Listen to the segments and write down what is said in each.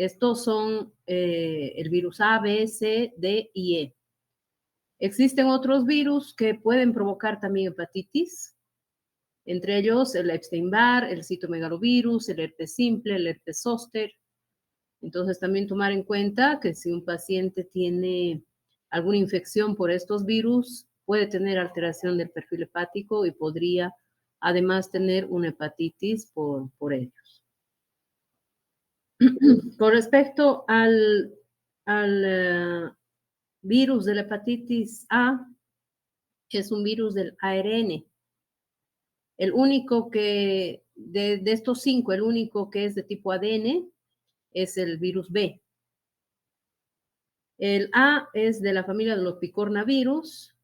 Estos son el virus A, B, C, D y E. Existen otros virus que pueden provocar también hepatitis, entre ellos el Epstein-Barr, el citomegalovirus, el herpes simple, el herpes zóster. Entonces, también tomar en cuenta que si un paciente tiene alguna infección por estos virus, puede tener alteración del perfil hepático y podría además tener una hepatitis por ellos. Con respecto al virus de la hepatitis A, es un virus del ARN. El único que, de estos 5, el único que es de tipo ADN es el virus B. El A es de la familia de los picornavirus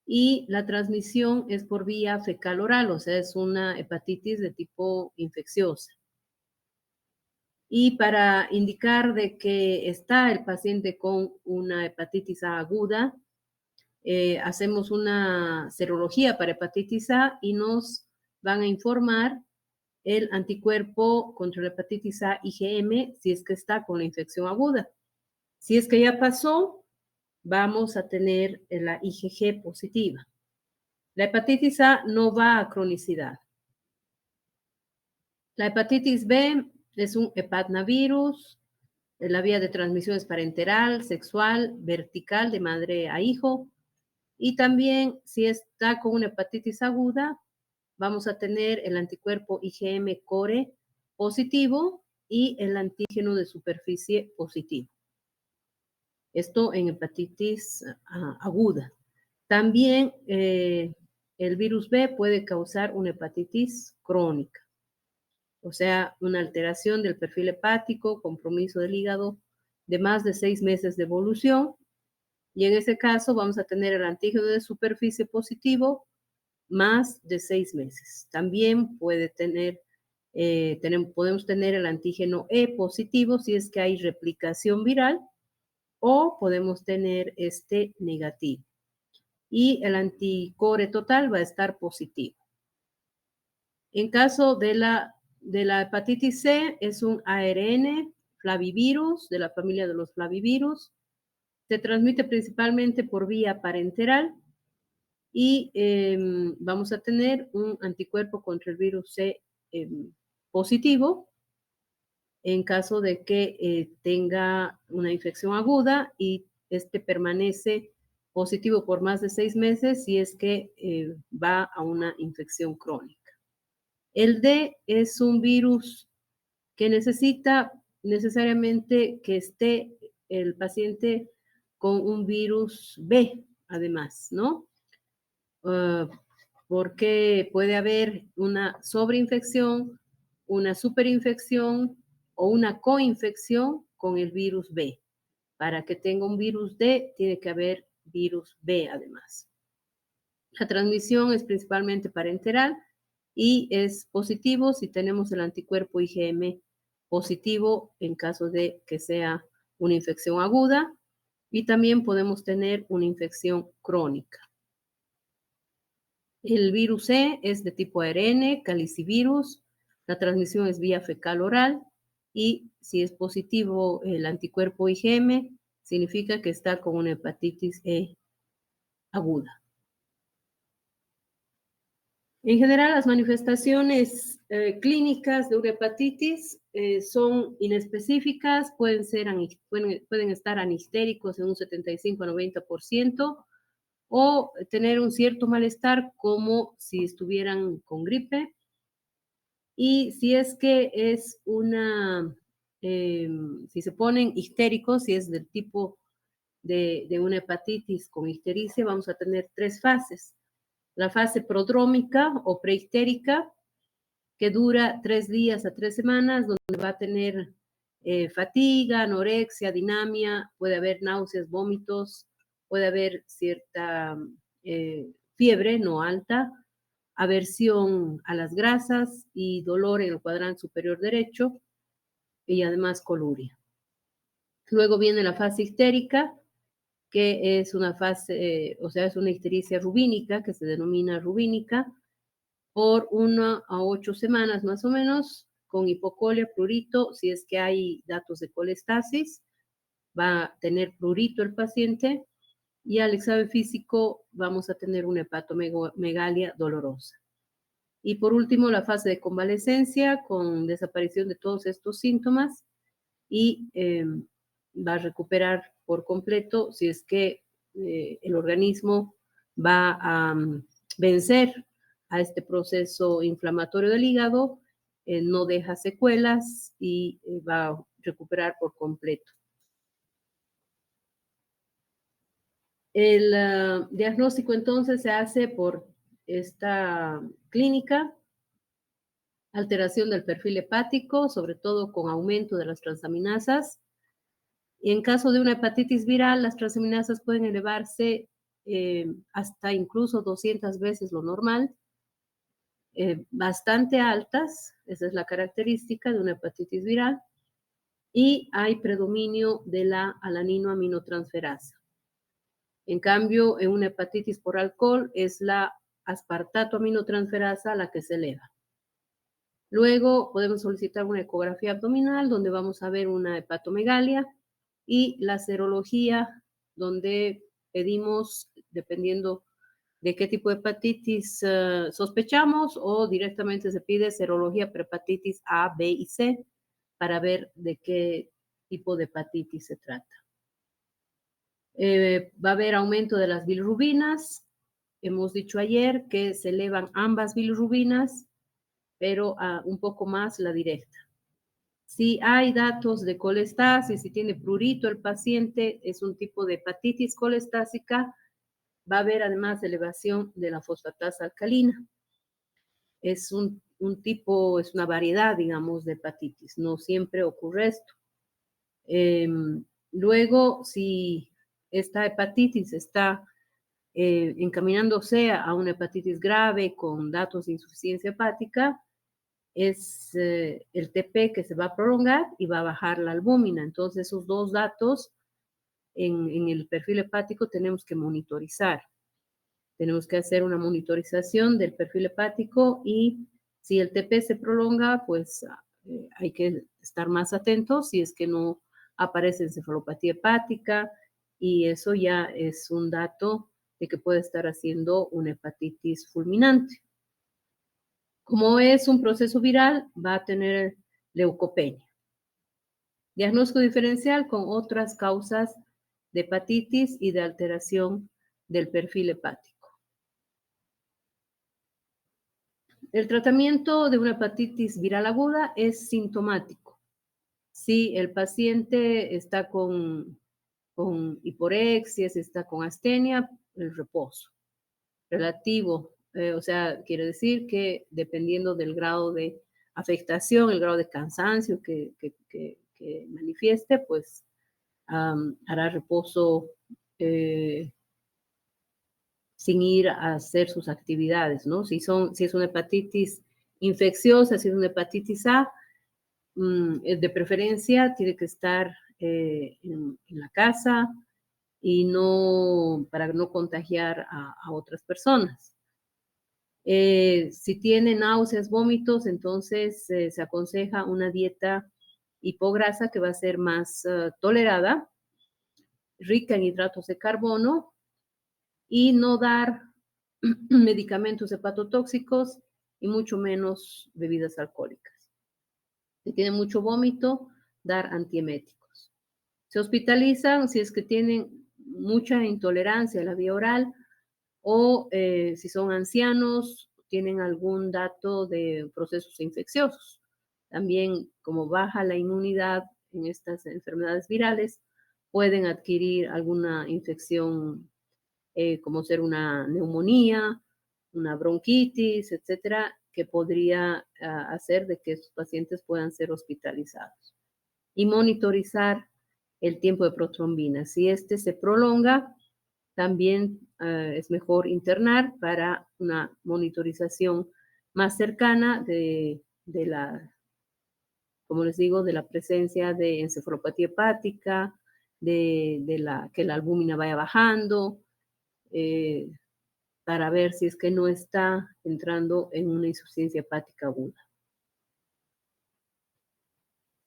y la transmisión es por vía fecal-oral, o sea, es una hepatitis de tipo infecciosa. Y para indicar de que está el paciente con una hepatitis A aguda, hacemos una serología para hepatitis A y nos van a informar el anticuerpo contra la hepatitis A IgM si es que está con la infección aguda. Si es que ya pasó, vamos a tener la IgG positiva. La hepatitis A no va a cronicidad. La hepatitis B es un hepatnavirus. La vía de transmisión es parenteral, sexual, vertical, de madre a hijo. Y también, si está con una hepatitis aguda, vamos a tener el anticuerpo IgM-core positivo y el antígeno de superficie positivo. Esto en hepatitis aguda. También el virus B puede causar una hepatitis crónica, o sea, una alteración del perfil hepático, compromiso del hígado de más de 6 meses de evolución. Y en ese caso vamos a tener el antígeno de superficie positivo más de 6 meses. También puede tener, podemos tener el antígeno E positivo si es que hay replicación viral, o podemos tener este negativo. Y el anticore total va a estar positivo. En caso de la hepatitis C, es un ARN flavivirus, de la familia de los flavivirus. Se transmite principalmente por vía parenteral y vamos a tener un anticuerpo contra el virus C positivo en caso de que tenga una infección aguda y este permanece positivo por más de 6 meses si es que va a una infección crónica. El D es un virus que necesita necesariamente que esté el paciente con un virus B, además, ¿no? Porque puede haber una sobreinfección, una superinfección o una coinfección con el virus B. Para que tenga un virus D, tiene que haber virus B además. La transmisión es principalmente parenteral y es positivo si tenemos el anticuerpo IgM positivo en caso de que sea una infección aguda, y también podemos tener una infección crónica. El virus C es de tipo ARN, calicivirus. La transmisión es vía fecal-oral y si es positivo el anticuerpo IgM, significa que está con una hepatitis E aguda. En general, las manifestaciones clínicas de una hepatitis son inespecíficas, pueden estar anihistéricos en un 75 a 90%, o tener un cierto malestar como si estuvieran con gripe. Y si es que es si se ponen histéricos, si es del tipo de una hepatitis con ictericia, vamos a tener 3 fases. La fase prodrómica o prehistérica, que dura 3 días a 3 semanas, donde va a tener fatiga, anorexia, dinamia, puede haber náuseas, vómitos, puede haber cierta fiebre no alta, aversión a las grasas y dolor en el cuadrante superior derecho y además coluria. Luego viene la fase histérica, que es una fase, o sea, es una ictericia rubínica, que se denomina rubínica, por 1 a 8 semanas más o menos, con hipocolia, prurito, si es que hay datos de colestasis, va a tener prurito el paciente, y al examen físico vamos a tener una hepatomegalia dolorosa. Y por último, la fase de convalescencia con desaparición de todos estos síntomas y va a recuperar por completo si es que el organismo va a vencer a este proceso inflamatorio del hígado, no deja secuelas y va a recuperar por completo. El diagnóstico entonces se hace por esta clínica, alteración del perfil hepático, sobre todo con aumento de las transaminasas. Y en caso de una hepatitis viral, las transaminasas pueden elevarse hasta incluso 200 veces lo normal, bastante altas, esa es la característica de una hepatitis viral, y hay predominio de la alaninoaminotransferasa. En cambio, en una hepatitis por alcohol es la aspartato aminotransferasa la que se eleva. Luego podemos solicitar una ecografía abdominal donde vamos a ver una hepatomegalia y la serología donde pedimos, dependiendo de qué tipo de hepatitis sospechamos, o directamente se pide serología para hepatitis A, B y C para ver de qué tipo de hepatitis se trata. Va a haber aumento de las bilirrubinas. Hemos dicho ayer que se elevan ambas bilirrubinas, pero un poco más la directa. Si hay datos de colestasis, si tiene prurito el paciente, es un tipo de hepatitis colestásica, va a haber además elevación de la fosfatasa alcalina. Es tipo, es una variedad, digamos, de hepatitis, no siempre ocurre esto. Luego, si esta hepatitis está encaminándose a una hepatitis grave con datos de insuficiencia hepática, es el TP que se va a prolongar y va a bajar la albúmina. Entonces, esos dos datos en el perfil hepático tenemos que monitorizar. Tenemos que hacer una monitorización del perfil hepático y si el TP se prolonga, pues hay que estar más atentos si es que no aparece encefalopatía hepática, y eso ya es un dato de que puede estar haciendo una hepatitis fulminante. Como es un proceso viral, va a tener leucopenia. Diagnóstico diferencial con otras causas de hepatitis y de alteración del perfil hepático. El tratamiento de una hepatitis viral aguda es sintomático. Si el paciente está con hiporexia, si está con astenia, el reposo relativo, o sea, quiere decir que dependiendo del grado de afectación, el grado de cansancio que manifieste, pues hará reposo sin ir a hacer sus actividades, ¿no? Si es una hepatitis infecciosa, si es una hepatitis A, de preferencia tiene que estar en la casa y para no contagiar a otras personas. Si tiene náuseas, vómitos, entonces se aconseja una dieta hipograsa que va a ser más tolerada, rica en hidratos de carbono, y no dar medicamentos hepatotóxicos y mucho menos bebidas alcohólicas. Si tiene mucho vómito, dar antieméticos. Se hospitalizan si es que tienen mucha intolerancia a la vía oral o si son ancianos, tienen algún dato de procesos infecciosos. También, como baja la inmunidad en estas enfermedades virales, pueden adquirir alguna infección como ser una neumonía, una bronquitis, etcétera, que podría hacer de que estos pacientes puedan ser hospitalizados. Y monitorizar el tiempo de protrombina. Si este se prolonga, también es mejor internar para una monitorización más cercana de la, como les digo, de la presencia de encefalopatía hepática, que la albúmina vaya bajando, para ver si es que no está entrando en una insuficiencia hepática aguda.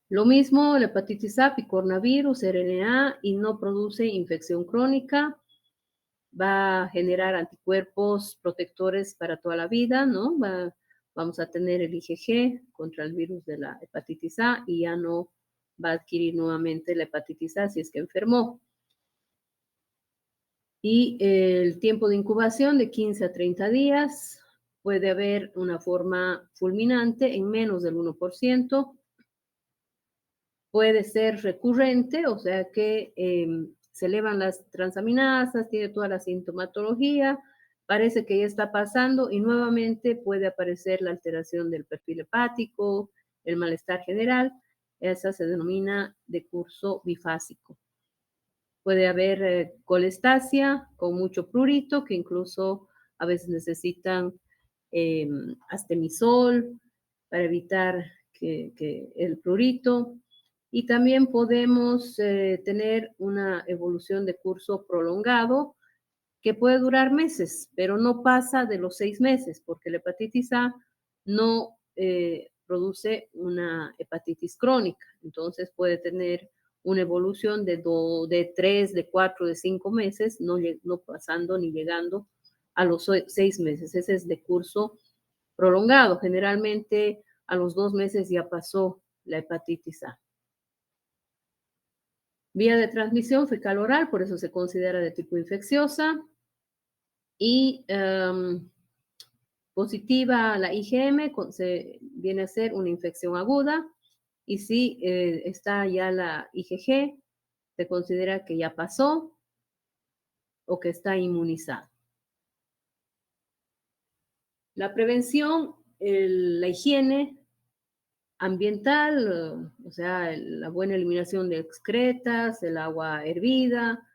Lo mismo, la hepatitis A, picornavirus, RNA, y no produce infección crónica, va a generar anticuerpos protectores para toda la vida, ¿no? Vamos a tener el IgG contra el virus de la hepatitis A y ya no va a adquirir nuevamente la hepatitis A si es que enfermó. Y el tiempo de incubación de 15 a 30 días, puede haber una forma fulminante en menos del 1%, puede ser recurrente, o sea que se elevan las transaminasas, tiene toda la sintomatología, parece que ya está pasando y nuevamente puede aparecer la alteración del perfil hepático, el malestar general, esa se denomina de curso bifásico. Puede haber colestasia con mucho prurito, que incluso a veces necesitan astemisol para evitar que el prurito. Y también podemos tener una evolución de curso prolongado que puede durar meses, pero no pasa de los 6 meses, porque la hepatitis A no produce una hepatitis crónica. Entonces puede tener una evolución de 3, de 4, de 5 meses, no pasando ni llegando a los 6 meses. Ese es de curso prolongado. Generalmente a los 2 meses ya pasó la hepatitis A. Vía de transmisión fecal oral, por eso se considera de tipo infecciosa. Y positiva la IgM, viene a ser una infección aguda. Y si está ya la IgG, se considera que ya pasó o que está inmunizado. La prevención, la higiene ambiental, o sea, la buena eliminación de excretas, el agua hervida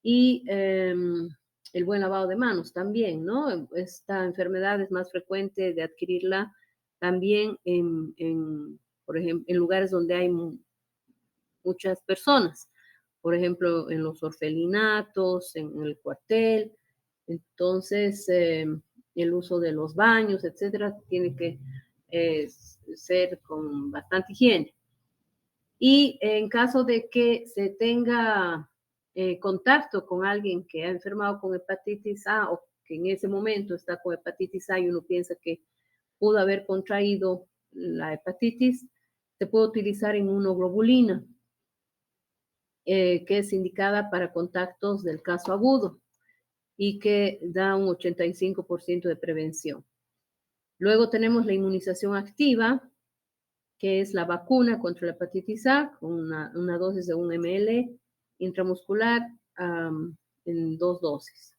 y el buen lavado de manos también, ¿no? Esta enfermedad es más frecuente de adquirirla también por ejemplo, en lugares donde hay muchas personas, por ejemplo, en los orfelinatos, en el cuartel. Entonces, el uso de los baños, etcétera, tiene que ser con bastante higiene. Y en caso de que se tenga contacto con alguien que ha enfermado con hepatitis A o que en ese momento está con hepatitis A y uno piensa que pudo haber contraído la hepatitis, se puede utilizar inmunoglobulina, que es indicada para contactos del caso agudo y que da un 85% de prevención. Luego tenemos la inmunización activa, que es la vacuna contra la hepatitis A, con una dosis de 1 ml intramuscular en 2 dosis.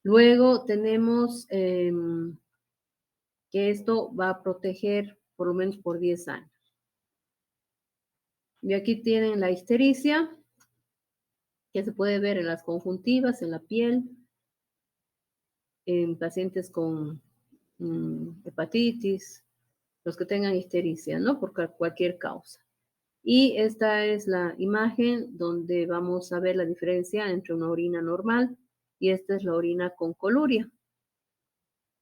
Luego tenemos que esto va a proteger por lo menos por 10 años. Y aquí tienen la ictericia, que se puede ver en las conjuntivas, en la piel, en pacientes con hepatitis, los que tengan ictericia, ¿no? Por cualquier causa. Y esta es la imagen donde vamos a ver la diferencia entre una orina normal y esta es la orina con coluria,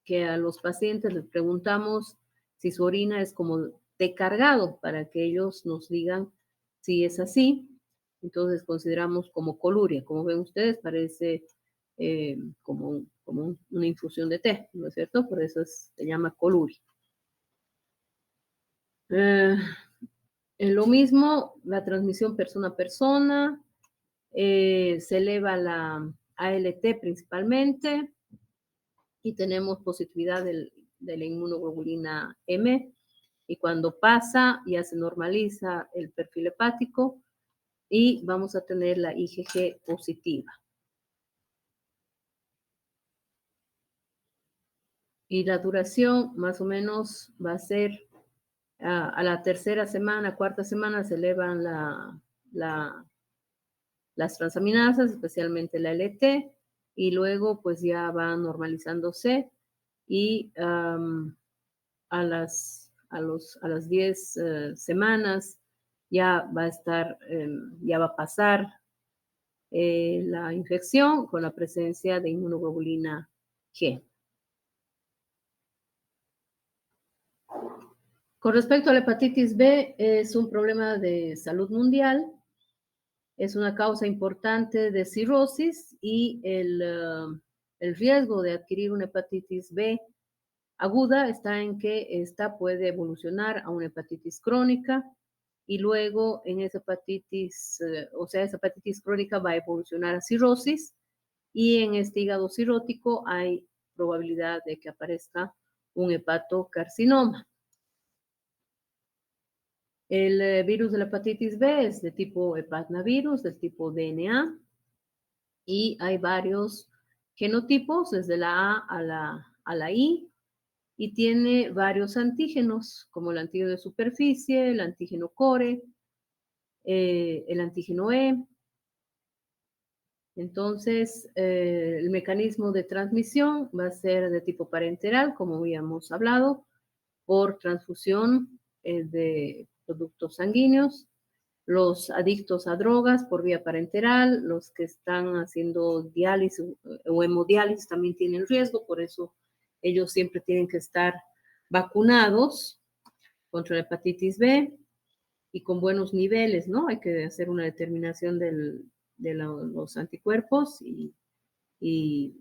que a los pacientes les preguntamos si su orina es como té cargado para que ellos nos digan si es así. Entonces consideramos como coluria. Como ven ustedes, parece como una infusión de té, ¿no es cierto? Por eso se llama coluria. Lo mismo, la transmisión persona a persona, se eleva la ALT principalmente y tenemos positividad de la inmunoglobulina M y cuando pasa ya se normaliza el perfil hepático y vamos a tener la IgG positiva. Y la duración más o menos va a ser a la tercera semana, cuarta semana se elevan las transaminasas, especialmente la LT, y luego pues ya va normalizándose y a las 10 semanas ya va a estar, ya va a pasar la infección con la presencia de inmunoglobulina G. Con respecto a la hepatitis B, es un problema de salud mundial, es una causa importante de cirrosis y el riesgo de adquirir una hepatitis B aguda está en que esta puede evolucionar a una hepatitis crónica y luego en esa hepatitis, esa hepatitis crónica va a evolucionar a cirrosis y en este hígado cirrótico hay probabilidad de que aparezca un hepatocarcinoma. El virus de la hepatitis B es de tipo hepatnavirus, del tipo DNA, y hay varios genotipos, desde la A a la I, y tiene varios antígenos, como el antígeno de superficie, el antígeno core, el antígeno E. Entonces, el mecanismo de transmisión va a ser de tipo parenteral, como habíamos hablado, por transfusión de productos sanguíneos, los adictos a drogas por vía parenteral, los que están haciendo diálisis o hemodiálisis también tienen riesgo, por eso ellos siempre tienen que estar vacunados contra la hepatitis B y con buenos niveles, ¿no? Hay que hacer una determinación de los anticuerpos y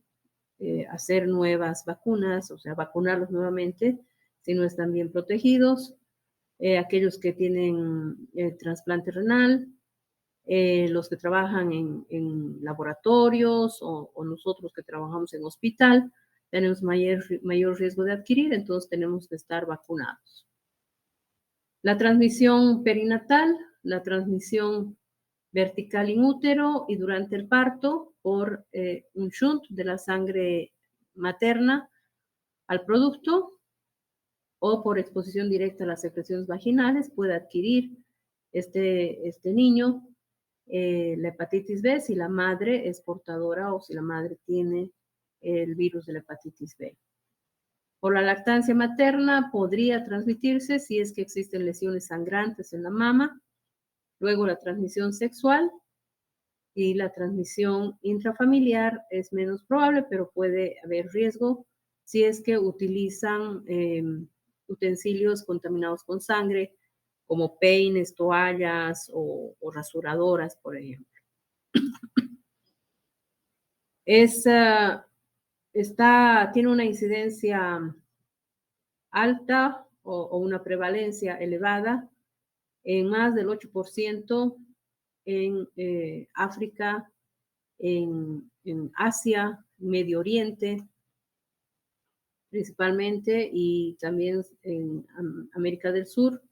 hacer nuevas vacunas, o sea, vacunarlos nuevamente si no están bien protegidos. Aquellos que tienen trasplante renal, los que trabajan en laboratorios o nosotros que trabajamos en hospital, tenemos mayor riesgo de adquirir, entonces tenemos que estar vacunados. La transmisión perinatal, la transmisión vertical in útero y durante el parto por un shunt de la sangre materna al producto o por exposición directa a las secreciones vaginales puede adquirir este niño la hepatitis B si la madre es portadora o si la madre tiene el virus de la hepatitis B. Por la lactancia materna podría transmitirse si es que existen lesiones sangrantes en la mama, luego la transmisión sexual y la transmisión intrafamiliar es menos probable, pero puede haber riesgo si es que utilizan utensilios contaminados con sangre, como peines, toallas o rasuradoras, por ejemplo. Tiene una incidencia alta o una prevalencia elevada en más del 8% en África, en Asia, Medio Oriente, principalmente, y también en América del Sur,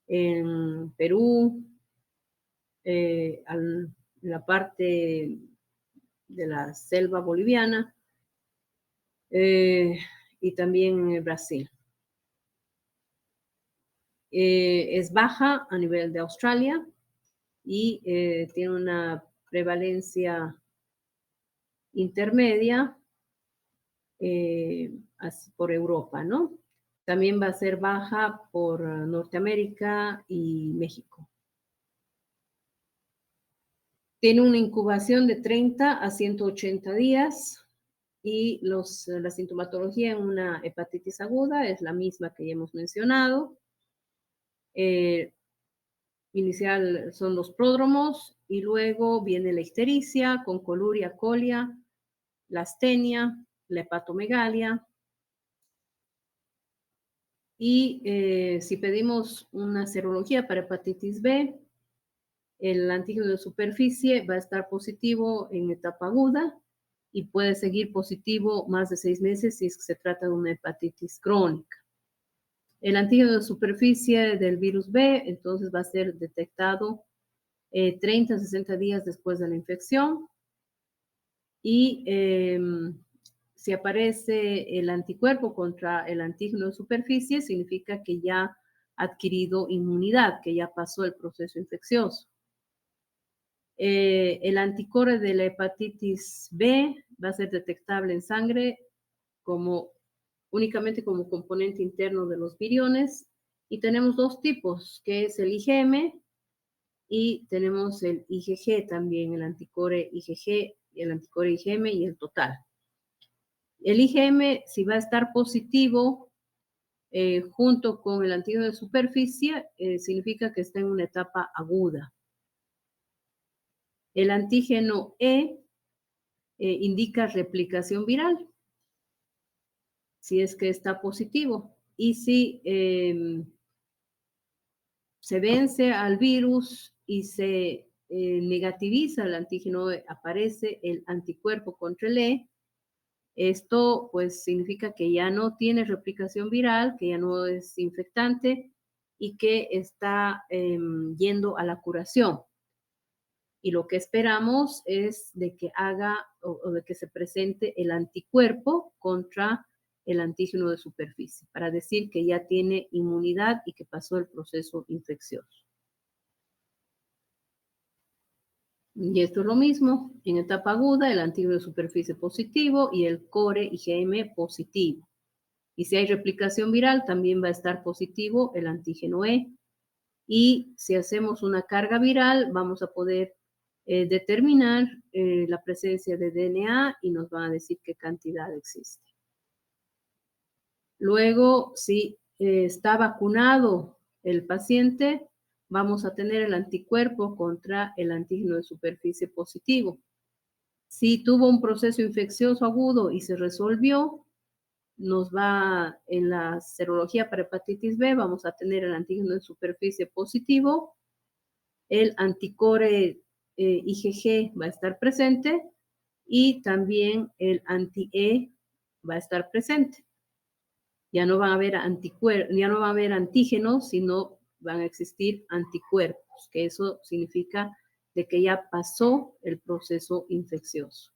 en Perú, en la parte de la selva boliviana y también en Brasil. Es baja a nivel de Australia y tiene una prevalencia intermedia por Europa, ¿no? También va a ser baja por Norteamérica y México. Tiene una incubación de 30 a 180 días y la sintomatología en una hepatitis aguda es la misma que ya hemos mencionado. Inicial son los pródromos y luego viene la ictericia con coluria, colia, la astenia, la hepatomegalia. Y si pedimos una serología para hepatitis B, el antígeno de superficie va a estar positivo en etapa aguda y puede seguir positivo más de 6 meses si es que se trata de una hepatitis crónica. El antígeno de superficie del virus B, entonces, va a ser detectado 30 a 60 días después de la infección. Y si aparece el anticuerpo contra el antígeno de superficie, significa que ya ha adquirido inmunidad, que ya pasó el proceso infeccioso. El anticore de la hepatitis B va a ser detectable en sangre únicamente como componente interno de los viriones, y tenemos dos tipos, que es el IgM y tenemos el IgG también, el anticore IgG, el anticore IgM y el total. El IgM, si va a estar positivo junto con el antígeno de superficie, significa que está en una etapa aguda. El antígeno E indica replicación viral, si es que está positivo. Y si se vence al virus y se negativiza el antígeno E, aparece el anticuerpo contra el E. Esto pues significa que ya no tiene replicación viral, que ya no es infectante y que está yendo a la curación. Y lo que esperamos es de que haga o de que se presente el anticuerpo contra el antígeno de superficie, para decir que ya tiene inmunidad y que pasó el proceso infeccioso. Y esto es lo mismo, en etapa aguda, el antígeno de superficie positivo y el core IgM positivo. Y si hay replicación viral, también va a estar positivo el antígeno E. Y si hacemos una carga viral, vamos a poder determinar la presencia de DNA y nos van a decir qué cantidad existe. Luego, si está vacunado el paciente, vamos a tener el anticuerpo contra el antígeno de superficie positivo. Si tuvo un proceso infeccioso agudo y se resolvió, nos va en la serología para hepatitis B, vamos a tener el antígeno de superficie positivo, el anticore IgG va a estar presente y también el anti-E va a estar presente. Ya no van a haber ya no va a haber antígenos, sino van a existir anticuerpos, que eso significa de que ya pasó el proceso infeccioso.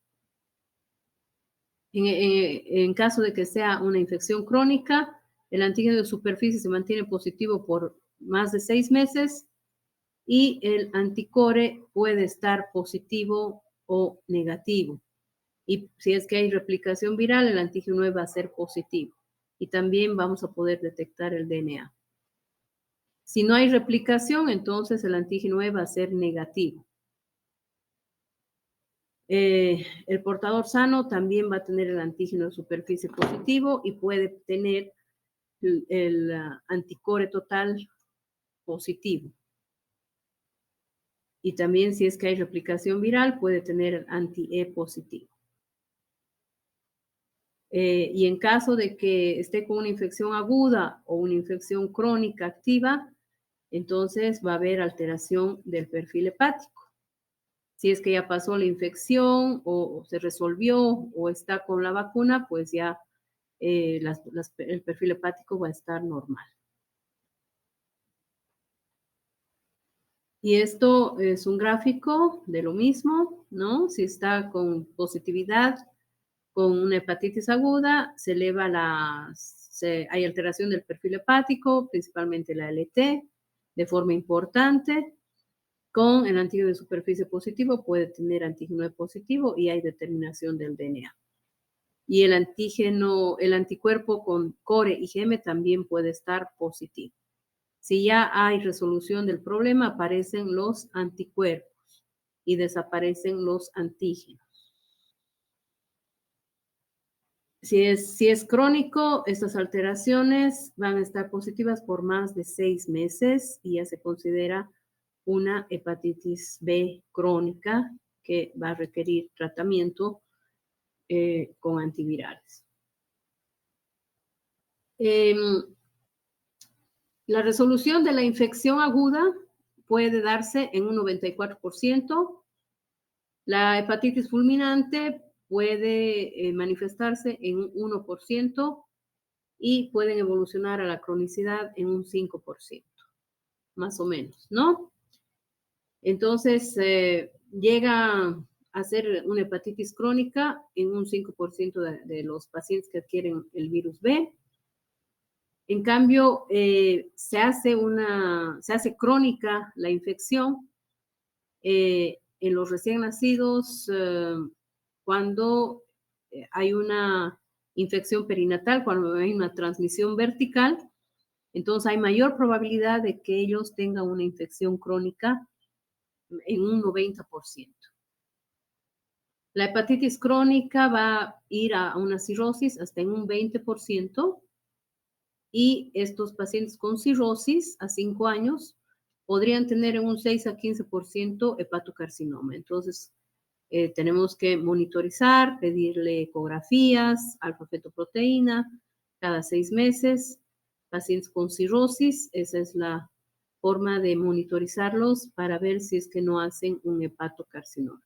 En caso de que sea una infección crónica, el antígeno de superficie se mantiene positivo por más de 6 meses y el anticore puede estar positivo o negativo. Y si es que hay replicación viral, el antígeno E va a ser positivo. Y también vamos a poder detectar el DNA. Si no hay replicación, entonces el antígeno E va a ser negativo. El portador sano también va a tener el antígeno de superficie positivo y puede tener el anticore total positivo. Y también si es que hay replicación viral, puede tener el anti-E positivo. Y en caso de que esté con una infección aguda o una infección crónica activa, entonces va a haber alteración del perfil hepático. Si es que ya pasó la infección o se resolvió o está con la vacuna, pues ya el perfil hepático va a estar normal. Y esto es un gráfico de lo mismo, ¿no? Si está con positividad, con una hepatitis aguda, se eleva hay alteración del perfil hepático, principalmente la LT, de forma importante. Con el antígeno de superficie positivo puede tener antígeno E positivo y hay determinación del DNA. Y el anticuerpo con core IgM también puede estar positivo. Si ya hay resolución del problema, aparecen los anticuerpos y desaparecen los antígenos. Si es crónico, estas alteraciones van a estar positivas por más de 6 meses y ya se considera una hepatitis B crónica que va a requerir tratamiento con antivirales. La resolución de la infección aguda puede darse en un 94%. La hepatitis fulminante puede manifestarse en un 1% y pueden evolucionar a la cronicidad en un 5%, más o menos, ¿no? Entonces, llega a ser una hepatitis crónica en un 5% de los pacientes que adquieren el virus B. En cambio, se hace crónica la infección en los recién nacidos cuando hay una infección perinatal, cuando hay una transmisión vertical, entonces hay mayor probabilidad de que ellos tengan una infección crónica en un 90%. La hepatitis crónica va a ir a una cirrosis hasta en un 20%. y estos pacientes con cirrosis a 5 años podrían tener en un 6 a 15% hepatocarcinoma. Entonces, tenemos que monitorizar, pedirle ecografías, alfa-fetoproteína cada 6 meses. Pacientes con cirrosis, esa es la forma de monitorizarlos para ver si es que no hacen un hepatocarcinoma.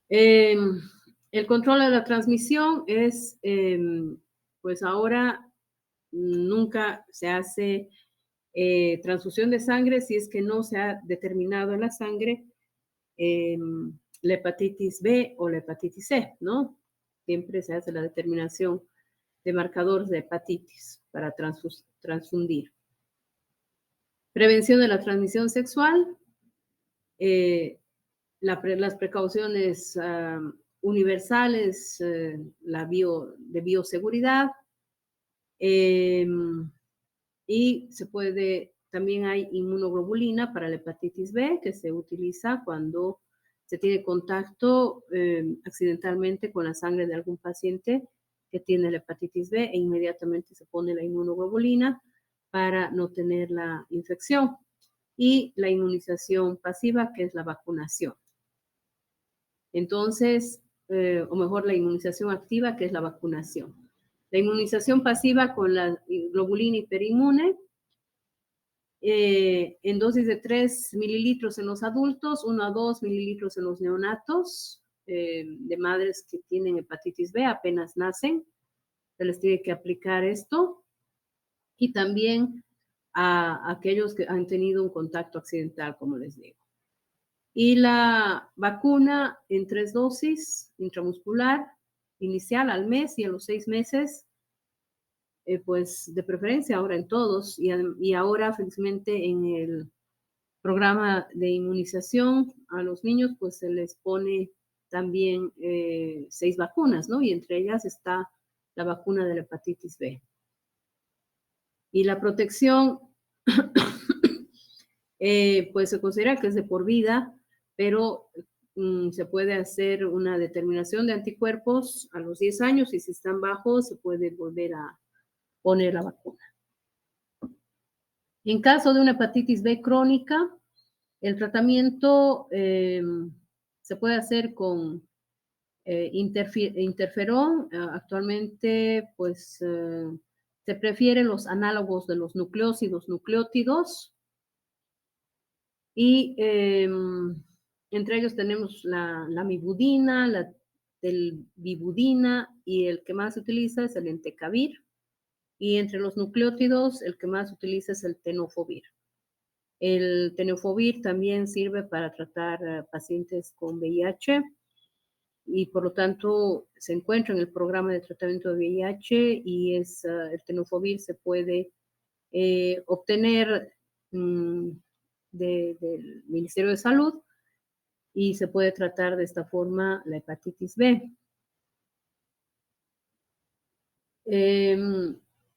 El control de la transmisión es, pues ahora nunca se hace transfusión de sangre si es que no se ha determinado en la sangre la hepatitis B o la hepatitis C, ¿no? Siempre se hace la determinación de marcadores de hepatitis para transfundir. Prevención de la transmisión sexual, las precauciones universales, de bioseguridad, y también hay inmunoglobulina para la hepatitis B que se utiliza cuando se tiene contacto accidentalmente con la sangre de algún paciente que tiene la hepatitis B e inmediatamente se pone la inmunoglobulina para no tener la infección. Y la inmunización pasiva, que es la vacunación. Entonces, o mejor, la inmunización activa, que es la vacunación. La inmunización pasiva con la globulina hiperinmune, en dosis de 3 mililitros en los adultos, 1 a 2 mililitros en los neonatos, de madres que tienen hepatitis B, apenas nacen, se les tiene que aplicar esto. Y también a aquellos que han tenido un contacto accidental, como les digo. Y la vacuna en 3 dosis intramuscular, inicial al mes y a los 6 meses, pues de preferencia ahora en todos, y ahora felizmente en el programa de inmunización a los niños, pues se les pone también 6 vacunas, ¿no? Y entre ellas está la vacuna de la hepatitis B. Y la protección, pues se considera que es de por vida, pero se puede hacer una determinación de anticuerpos a los 10 años y si están bajos se puede volver a poner la vacuna. En caso de una hepatitis B crónica, el tratamiento se puede hacer con interferón. Actualmente, pues, se prefieren los análogos de los nucleótidos, y entre ellos tenemos la mibudina, la telbibudina, y el que más se utiliza es el entecavir. Y entre los nucleótidos, el que más se utiliza es el tenofovir. El tenofovir también sirve para tratar pacientes con VIH y por lo tanto se encuentra en el programa de tratamiento de VIH y el tenofovir se puede obtener del Ministerio de Salud y se puede tratar de esta forma la hepatitis B.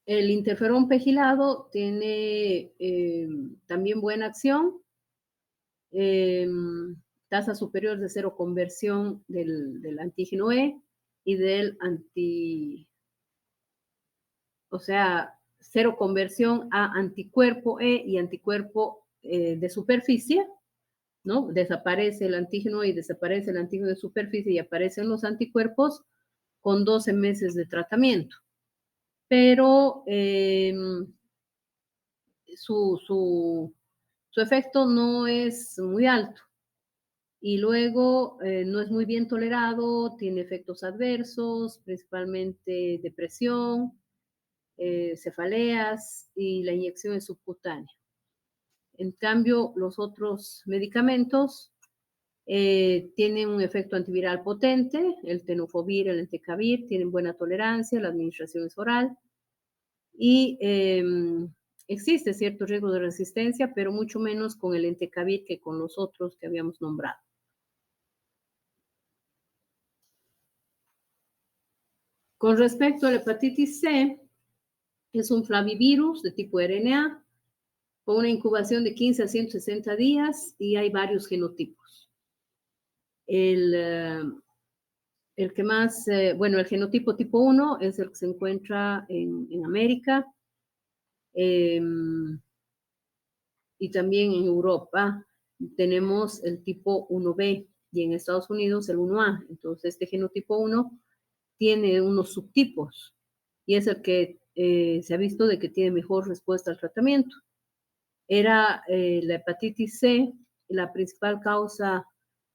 El interferón pegilado tiene también buena acción, tasa superior de cero conversión del antígeno E y o sea, cero conversión a anticuerpo E y anticuerpo de superficie, ¿no? Desaparece el antígeno y desaparece el antígeno de superficie y aparecen los anticuerpos con 12 meses de tratamiento. Pero su efecto no es muy alto y luego no es muy bien tolerado, tiene efectos adversos, principalmente depresión, cefaleas y la inyección es subcutánea. En cambio, los otros medicamentos tienen un efecto antiviral potente, el tenofovir, el entecavir, tienen buena tolerancia, la administración es oral y existe cierto riesgo de resistencia, pero mucho menos con el entecavir que con los otros que habíamos nombrado. Con respecto a la hepatitis C, es un flavivirus de tipo RNA con una incubación de 15 a 160 días y hay varios genotipos. El que más, bueno, el genotipo tipo 1 es el que se encuentra en América y también en Europa tenemos el tipo 1B y en Estados Unidos el 1A. Entonces, este genotipo 1 tiene unos subtipos y es el que se ha visto de que tiene mejor respuesta al tratamiento. Era la hepatitis C la principal causa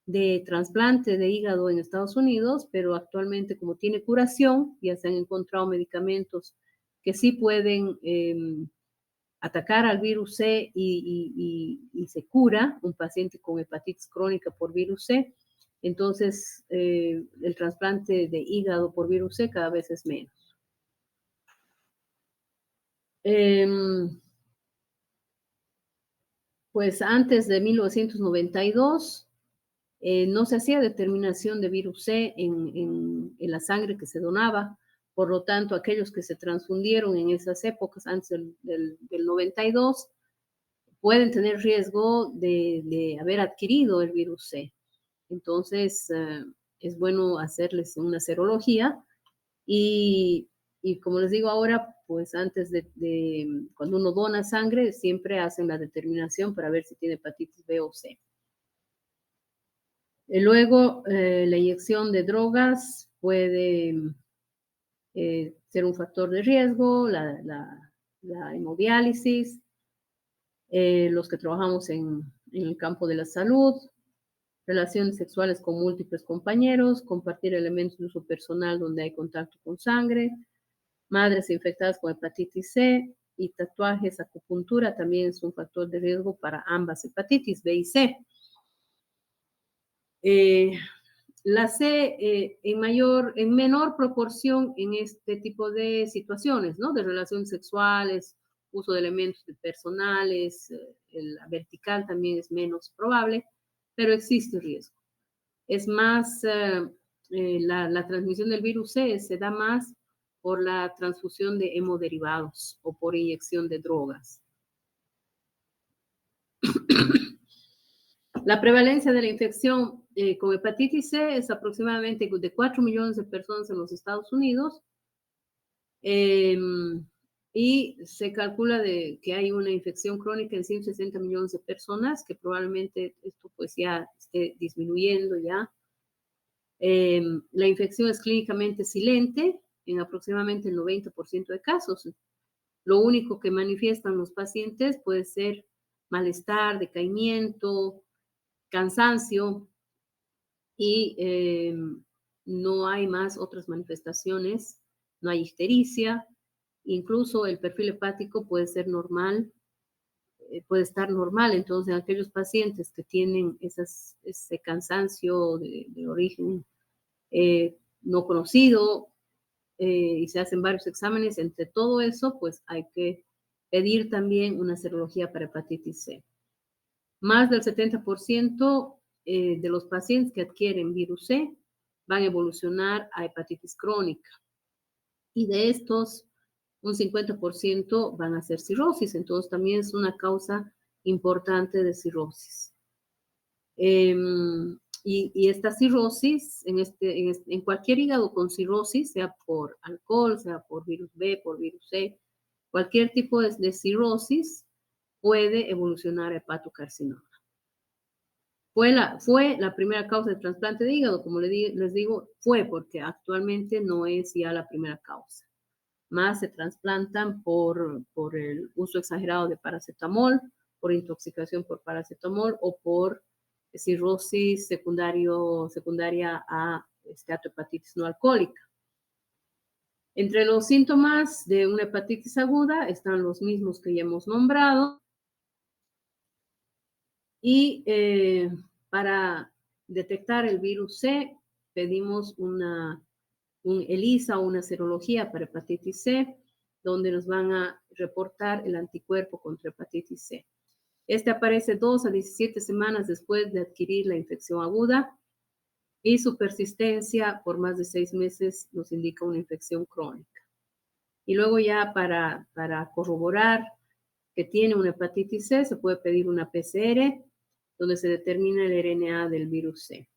de trasplante de hígado en Estados Unidos, pero actualmente como tiene curación, ya se han encontrado medicamentos que sí pueden atacar al virus C y se cura un paciente con hepatitis crónica por virus C. Entonces, el trasplante de hígado por virus C cada vez es menos. Pues antes de 1992 no se hacía determinación de virus C en la sangre que se donaba. Por lo tanto, aquellos que se transfundieron en esas épocas, antes del 92, pueden tener riesgo de haber adquirido el virus C. Entonces, es bueno hacerles una serología y como les digo ahora, pues antes de cuando uno dona sangre, siempre hacen la determinación para ver si tiene hepatitis B o C. Luego, la inyección de drogas puede ser un factor de riesgo, la hemodiálisis, los que trabajamos en el campo de la salud, relaciones sexuales con múltiples compañeros, compartir elementos de uso personal donde hay contacto con sangre, madres infectadas con hepatitis C y tatuajes, acupuntura también es un factor de riesgo para ambas hepatitis B y C. La C en menor proporción en este tipo de situaciones, ¿no? De relaciones sexuales, uso de elementos personales, la vertical también es menos probable, pero existe riesgo. Es más, la transmisión del virus C se da más por la transfusión de hemoderivados o por inyección de drogas. La prevalencia de la infección con hepatitis C es aproximadamente de 4 millones de personas en los Estados Unidos y se calcula que hay una infección crónica en 160 millones de personas, que probablemente esto pues ya esté disminuyendo ya. La infección es clínicamente silente en aproximadamente el 90% de casos. Lo único que manifiestan los pacientes puede ser malestar, decaimiento, cansancio y no hay más otras manifestaciones, no hay ictericia, incluso el perfil hepático puede ser normal, puede estar normal. Entonces, aquellos pacientes que tienen ese cansancio de origen no conocido y se hacen varios exámenes, entre todo eso, pues hay que pedir también una serología para hepatitis C. Más del 70% de los pacientes que adquieren virus C van a evolucionar a hepatitis crónica. Y de estos, un 50% van a ser cirrosis. Entonces, también es una causa importante de cirrosis. Y esta cirrosis, en cualquier hígado con cirrosis, sea por alcohol, sea por virus B, por virus C, cualquier tipo de cirrosis puede evolucionar a hepatocarcinoma. Fue la primera causa de trasplante de hígado, como les digo, fue porque actualmente no es ya la primera causa. Más se trasplantan por el uso exagerado de paracetamol, por intoxicación por paracetamol o por cirrosis secundaria a esteatohepatitis no alcohólica. Entre los síntomas de una hepatitis aguda están los mismos que ya hemos nombrado. Y para detectar el virus C, pedimos un ELISA o una serología para hepatitis C, donde nos van a reportar el anticuerpo contra hepatitis C. Este aparece 2 a 17 semanas después de adquirir la infección aguda y su persistencia por más de 6 meses nos indica una infección crónica. Y luego ya para corroborar que tiene una hepatitis C, se puede pedir una PCR, donde se determina el RNA del virus C.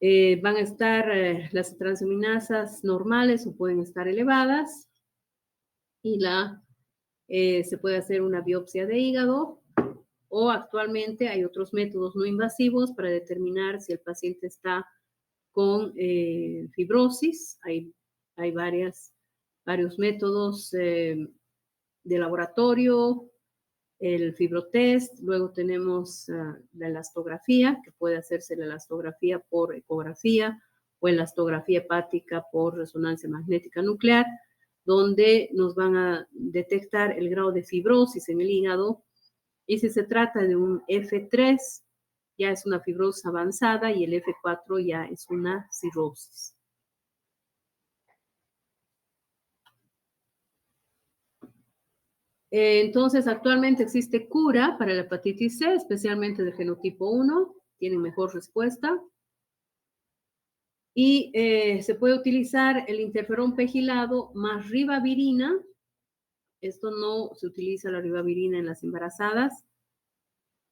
Van a estar las transaminasas normales o pueden estar elevadas y se puede hacer una biopsia de hígado, o actualmente hay otros métodos no invasivos para determinar si el paciente está con fibrosis. Hay varios métodos de laboratorio, el fibrotest, luego tenemos la elastografía, que puede hacerse la elastografía por ecografía o elastografía hepática por resonancia magnética nuclear, donde nos van a detectar el grado de fibrosis en el hígado, y si se trata de un F3, ya es una fibrosis avanzada, y el F4 ya es una cirrosis. Entonces, actualmente existe cura para la hepatitis C, especialmente del genotipo 1, tienen mejor respuesta. Y se puede utilizar el interferón pegilado más ribavirina. Esto no se utiliza la ribavirina en las embarazadas.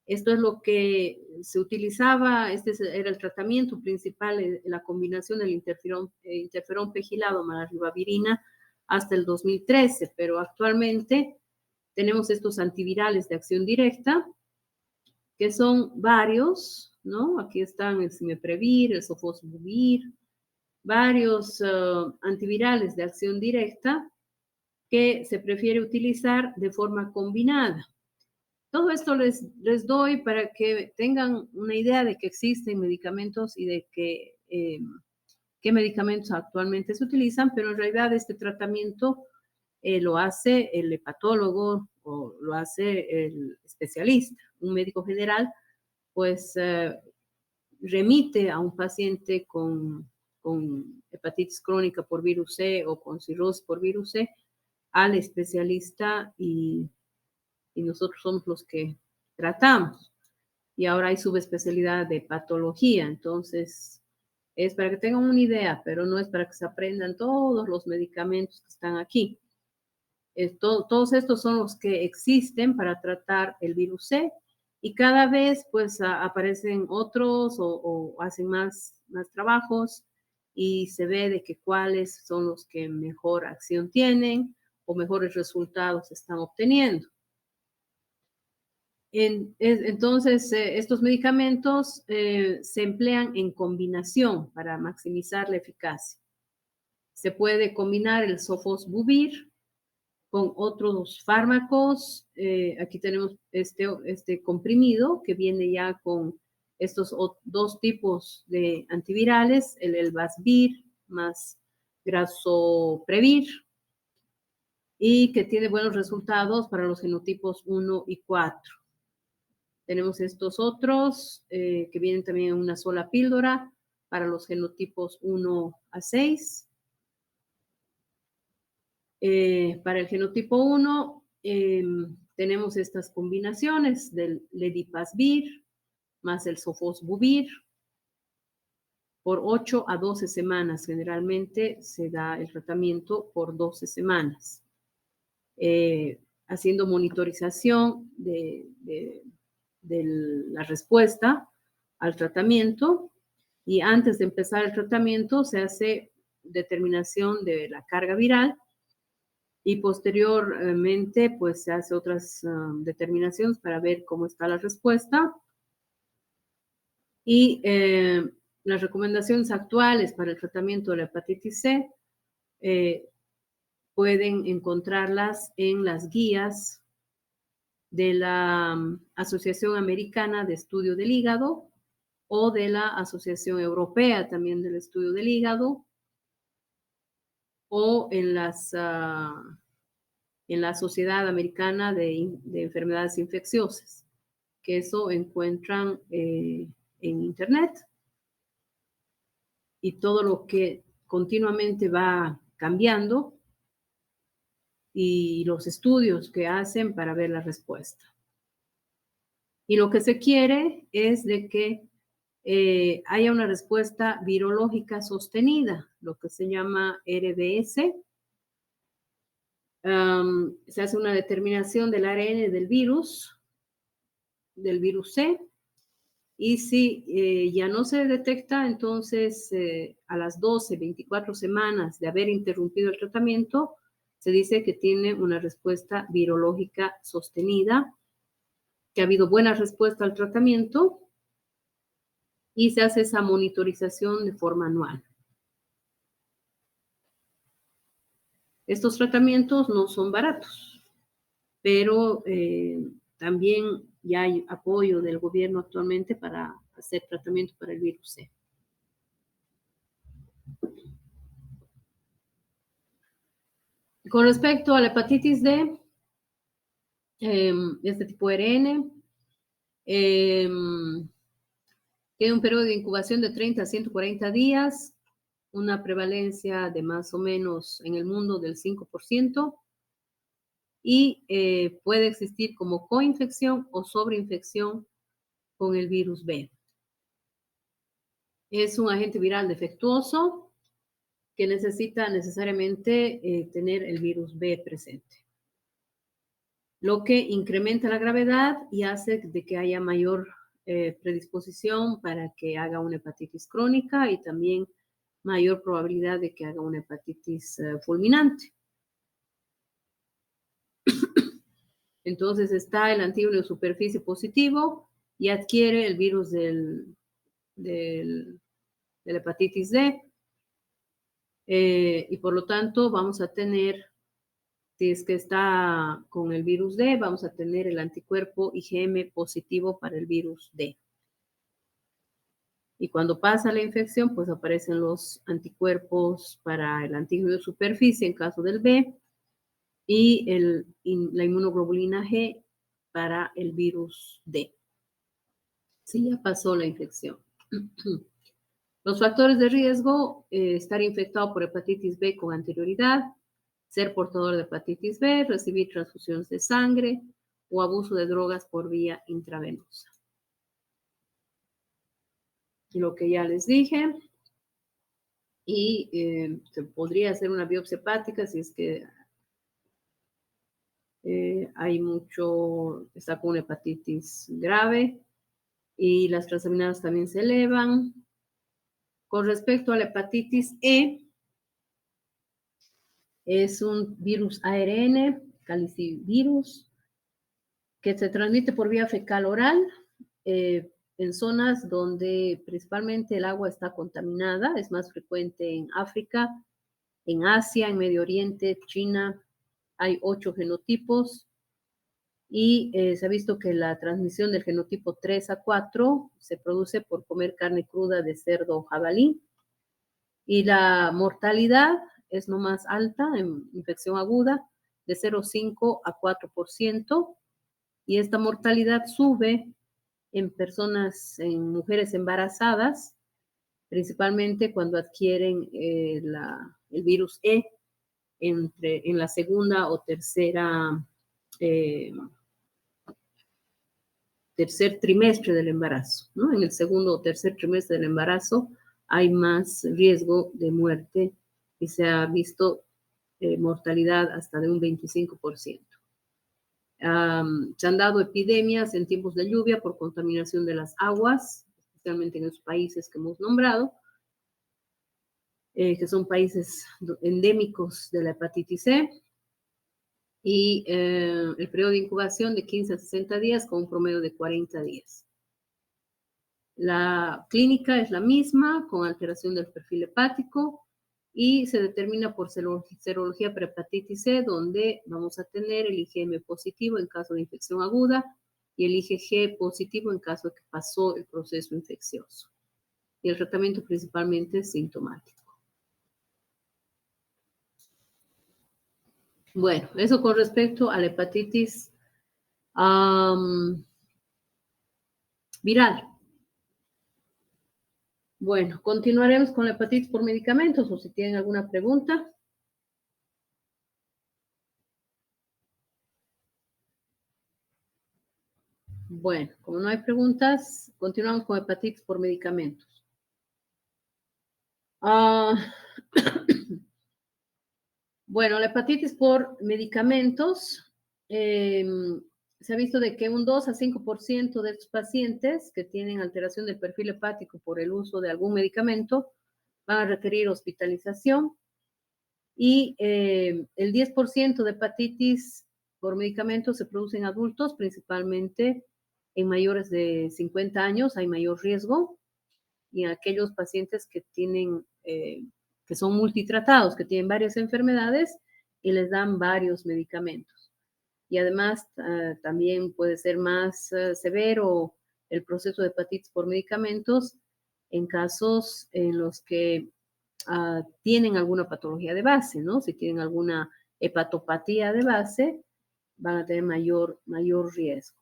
Esto es lo que se utilizaba, este era el tratamiento principal, la combinación del interferón pegilado más la ribavirina hasta el 2013, pero actualmente tenemos estos antivirales de acción directa, que son varios, ¿no? Aquí están el Cimeprevir, el Sofosbuvir, varios antivirales de acción directa que se prefiere utilizar de forma combinada. Todo esto les doy para que tengan una idea de que existen medicamentos y de qué medicamentos actualmente se utilizan, pero en realidad este tratamiento lo hace el hepatólogo o lo hace el especialista. Un médico general, pues, remite a un paciente con hepatitis crónica por virus C o con cirrosis por virus C al especialista, y nosotros somos los que tratamos. Y ahora hay subespecialidad de patología, entonces es para que tengan una idea, pero no es para que se aprendan todos los medicamentos que están aquí. Todos estos son los que existen para tratar el virus C, y cada vez pues aparecen otros o hacen más trabajos, y se ve de que cuáles son los que mejor acción tienen o mejores resultados están obteniendo. Entonces, estos medicamentos se emplean en combinación para maximizar la eficacia. Se puede combinar el Sofosbuvir con otros fármacos. Aquí tenemos este comprimido que viene ya con estos dos tipos de antivirales, el Elbasvir más Grazoprevir, y que tiene buenos resultados para los genotipos 1 y 4. Tenemos estos otros que vienen también en una sola píldora para los genotipos 1 a 6. Para el genotipo 1 tenemos estas combinaciones del Ledipasvir más el Sofosbuvir por 8 a 12 semanas. Generalmente se da el tratamiento por 12 semanas, haciendo monitorización de la respuesta al tratamiento, y antes de empezar el tratamiento se hace determinación de la carga viral, y posteriormente pues se hace otras determinaciones para ver cómo está la respuesta. Y las recomendaciones actuales para el tratamiento de la hepatitis C pueden encontrarlas en las guías de la Asociación Americana de Estudio del Hígado o de la Asociación Europea también del Estudio del Hígado, o en la Sociedad Americana de Enfermedades Infecciosas, que eso encuentran en internet, y todo lo que continuamente va cambiando y los estudios que hacen para ver la respuesta. Y lo que se quiere es de que haya una respuesta virológica sostenida, lo que se llama RBS. Se hace una determinación del ARN del virus C, Y si ya no se detecta, entonces a las 12, 24 semanas de haber interrumpido el tratamiento, se dice que tiene una respuesta virológica sostenida, que ha habido buena respuesta al tratamiento y se hace esa monitorización de forma anual. Estos tratamientos no son baratos, pero también ya hay apoyo del gobierno actualmente para hacer tratamiento para el virus C. Con respecto a la hepatitis D, este tipo RN, tiene un periodo de incubación de 30 a 140 días, una prevalencia de más o menos en el mundo del 5%, y puede existir como coinfección o sobreinfección con el virus B. Es un agente viral defectuoso que necesita necesariamente tener el virus B presente, lo que incrementa la gravedad y hace de que haya mayor predisposición para que haga una hepatitis crónica y también mayor probabilidad de que haga una hepatitis fulminante. Entonces está el antígeno de superficie positivo y adquiere el virus de la hepatitis D. Y por lo tanto vamos a tener, si es que está con el virus D, vamos a tener el anticuerpo IgM positivo para el virus D. Y cuando pasa la infección, pues aparecen los anticuerpos para el antígeno de superficie en caso del B y la inmunoglobulina G para el virus D. Sí, ya pasó la infección. Los factores de riesgo, estar infectado por hepatitis B con anterioridad, ser portador de hepatitis B, recibir transfusiones de sangre o abuso de drogas por vía intravenosa. Lo que ya les dije. Y se podría hacer una biopsia hepática si es que hay está con una hepatitis grave y las transaminadas también se elevan. Con respecto a la hepatitis E, es un virus ARN, calicivirus, que se transmite por vía fecal oral en zonas donde principalmente el agua está contaminada. Es más frecuente en África, en Asia, en Medio Oriente, China. Hay 8 genotipos y se ha visto que la transmisión del genotipo 3 a 4 se produce por comer carne cruda de cerdo o jabalí. Y la mortalidad es no más alta en infección aguda, de 0,5 a 4%, y esta mortalidad sube en en mujeres embarazadas, principalmente cuando adquieren el virus E en la segunda o tercer trimestre del embarazo, ¿no? En el segundo o tercer trimestre del embarazo hay más riesgo de muerte y se ha visto mortalidad hasta de un 25%. Se han dado epidemias en tiempos de lluvia por contaminación de las aguas, especialmente en los países que hemos nombrado, que son países endémicos de la hepatitis C, y el periodo de incubación de 15 a 60 días con un promedio de 40 días. La clínica es la misma, con alteración del perfil hepático, y se determina por serología para hepatitis C, donde vamos a tener el IgM positivo en caso de infección aguda y el IgG positivo en caso de que pasó el proceso infeccioso. Y el tratamiento principalmente es sintomático. Bueno, eso con respecto a la hepatitis viral. Bueno, continuaremos con la hepatitis por medicamentos o si tienen alguna pregunta. Bueno, como no hay preguntas, continuamos con hepatitis por medicamentos. Bueno, la hepatitis por medicamentos se ha visto de que un 2 a 5% de estos pacientes que tienen alteración del perfil hepático por el uso de algún medicamento van a requerir hospitalización y el 10% de hepatitis por medicamentos se produce en adultos, principalmente en mayores de 50 años hay mayor riesgo y en aquellos pacientes que tienen, que son multitratados, que tienen varias enfermedades y les dan varios medicamentos. Y además también puede ser más severo el proceso de hepatitis por medicamentos en casos en los que tienen alguna patología de base, ¿no? Si tienen alguna hepatopatía de base, van a tener mayor riesgo.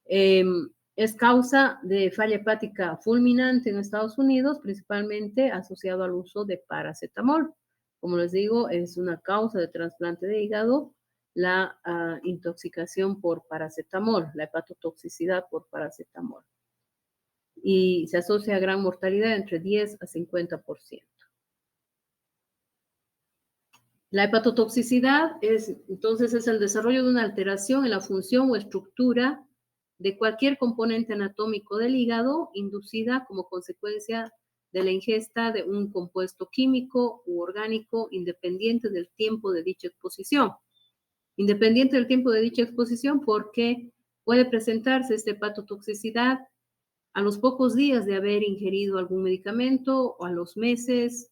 Es causa de falla hepática fulminante en Estados Unidos, principalmente asociado al uso de paracetamol. Como les digo, es una causa de trasplante de hígado la intoxicación por paracetamol, la hepatotoxicidad por paracetamol. Y se asocia a gran mortalidad entre 10 a 50%. La hepatotoxicidad entonces es el desarrollo de una alteración en la función o estructura de cualquier componente anatómico del hígado inducida como consecuencia de la ingesta de un compuesto químico u orgánico independiente del tiempo de dicha exposición. Independiente del tiempo de dicha exposición porque puede presentarse esta hepatotoxicidad a los pocos días de haber ingerido algún medicamento o a los meses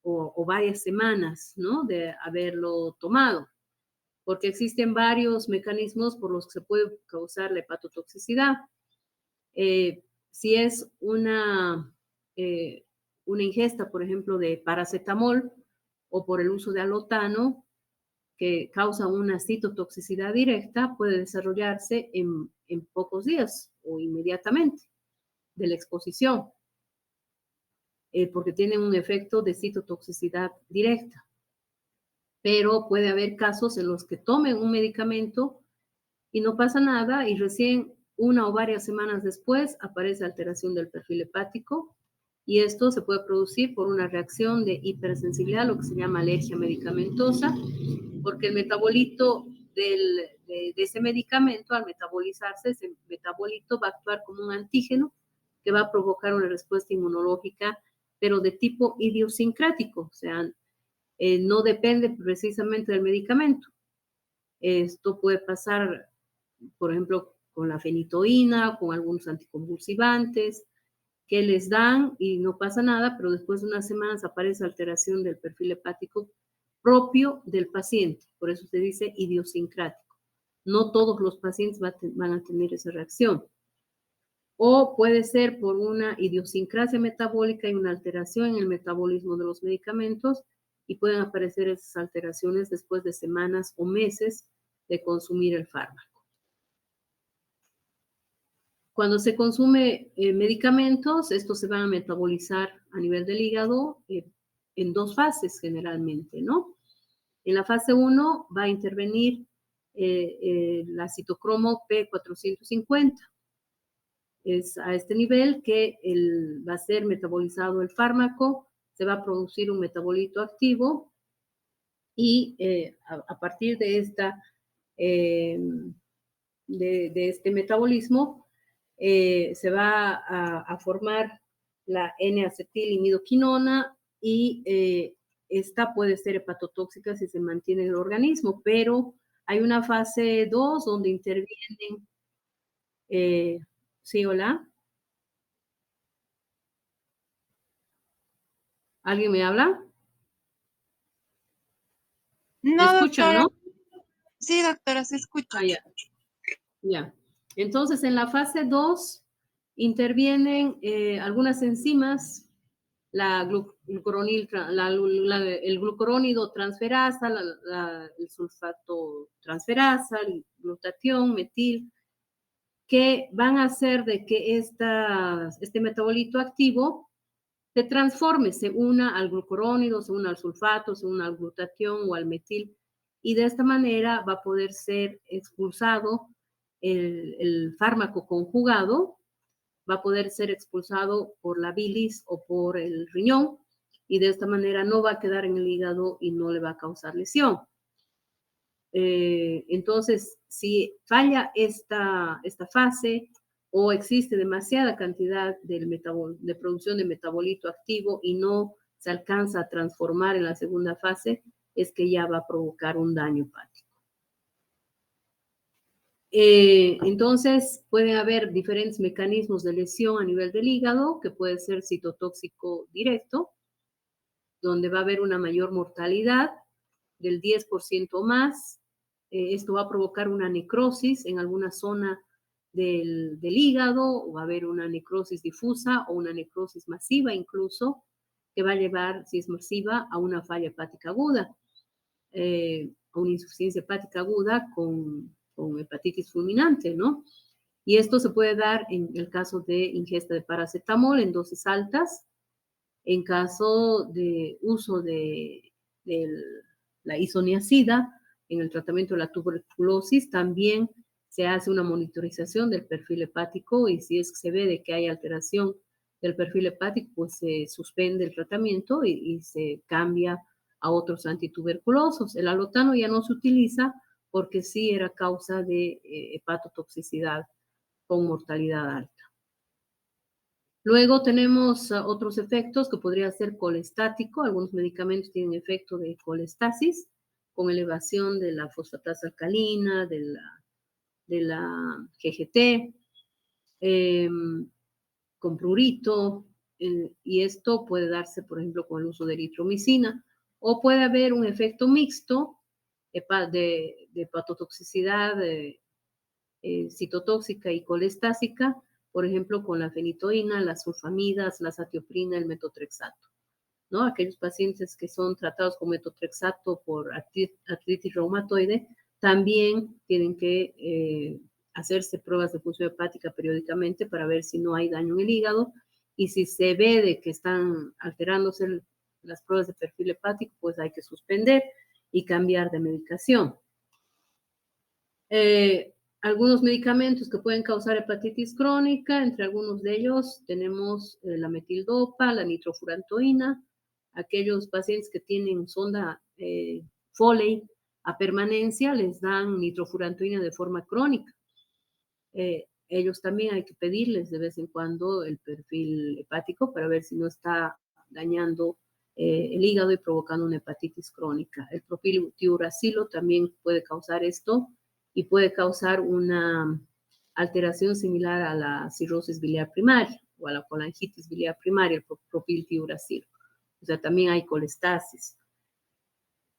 o varias semanas, ¿no? De haberlo tomado, porque existen varios mecanismos por los que se puede causar la hepatotoxicidad. Si es una ingesta, por ejemplo, de paracetamol o por el uso de alotano, que causa una citotoxicidad directa, puede desarrollarse en pocos días o inmediatamente de la exposición. Porque tienen un efecto de citotoxicidad directa. Pero puede haber casos en los que tomen un medicamento y no pasa nada y recién una o varias semanas después aparece alteración del perfil hepático y esto se puede producir por una reacción de hipersensibilidad, lo que se llama alergia medicamentosa, porque el metabolito de ese medicamento, al metabolizarse, ese metabolito va a actuar como un antígeno que va a provocar una respuesta inmunológica pero de tipo idiosincrático, o sea, no depende precisamente del medicamento. Esto puede pasar, por ejemplo, con la fenitoína, con algunos anticonvulsivantes, que les dan y no pasa nada, pero después de unas semanas aparece alteración del perfil hepático propio del paciente, por eso se dice idiosincrático. No todos los pacientes van a tener esa reacción. O puede ser por una idiosincrasia metabólica y una alteración en el metabolismo de los medicamentos y pueden aparecer esas alteraciones después de semanas o meses de consumir el fármaco. Cuando se consume medicamentos, estos se van a metabolizar a nivel del hígado en dos fases generalmente, ¿no? En la fase 1 va a intervenir la citocromo P450. Es a este nivel que va a ser metabolizado el fármaco, se va a producir un metabolito activo y a partir de este metabolismo se va a formar la N-acetilimidoquinona y esta puede ser hepatotóxica si se mantiene en el organismo, pero hay una fase 2 donde intervienen sí, hola. ¿Alguien me habla? No, ¿Me escuchan, doctora. no? Sí, doctora, se escucha. Ya. Ya. Entonces, en la fase 2 intervienen algunas enzimas, el glucurónido transferasa, el sulfato transferasa, el glutatión, metil, que van a hacer de que este metabolito activo se transforme, se una al glucurónido, se una al sulfato, se una al glutatión o al metil, y de esta manera va a poder ser expulsado el fármaco conjugado, va a poder ser expulsado por la bilis o por el riñón, y de esta manera no va a quedar en el hígado y no le va a causar lesión. Entonces, si falla esta fase o existe demasiada cantidad de producción de metabolito activo y no se alcanza a transformar en la segunda fase, es que ya va a provocar un daño hepático. Entonces, puede haber diferentes mecanismos de lesión a nivel del hígado, que puede ser citotóxico directo, donde va a haber una mayor mortalidad del 10% más. Esto va a provocar una necrosis en alguna zona del hígado, o va a haber una necrosis difusa o una necrosis masiva incluso, que va a llevar, si es masiva, a una falla hepática aguda, a una insuficiencia hepática aguda con hepatitis fulminante, ¿no? Y esto se puede dar en el caso de ingesta de paracetamol en dosis altas, en caso de uso de la isoniazida en el tratamiento de la tuberculosis. También se hace una monitorización del perfil hepático, y si es que se ve de que hay alteración del perfil hepático, pues se suspende el tratamiento y se cambia a otros antituberculosos. El alotano ya no se utiliza porque sí era causa de hepatotoxicidad con mortalidad alta. Luego tenemos otros efectos que podría ser colestático. Algunos medicamentos tienen efecto de colestasis, con elevación de la fosfatasa alcalina, de la GGT, con prurito, y esto puede darse, por ejemplo, con el uso de eritromicina, o puede haber un efecto mixto de hepatotoxicidad citotóxica y colestásica, por ejemplo, con la fenitoína, las sulfamidas, la satioprina, el metotrexato, ¿no? Aquellos pacientes que son tratados con metotrexato por artritis reumatoide también tienen que hacerse pruebas de función hepática periódicamente para ver si no hay daño en el hígado, y si se ve de que están alterándose las pruebas de perfil hepático, pues hay que suspender y cambiar de medicación. Algunos medicamentos que pueden causar hepatitis crónica, entre algunos de ellos tenemos la metildopa, la nitrofurantoína. Aquellos pacientes que tienen sonda Foley a permanencia les dan nitrofurantoína de forma crónica. Ellos también hay que pedirles de vez en cuando el perfil hepático para ver si no está dañando el hígado y provocando una hepatitis crónica. El propiltiuracilo también puede causar esto, y puede causar una alteración similar a la cirrosis biliar primaria o a la colangitis biliar primaria, el propiltiuracilo. O sea, también hay colestasis.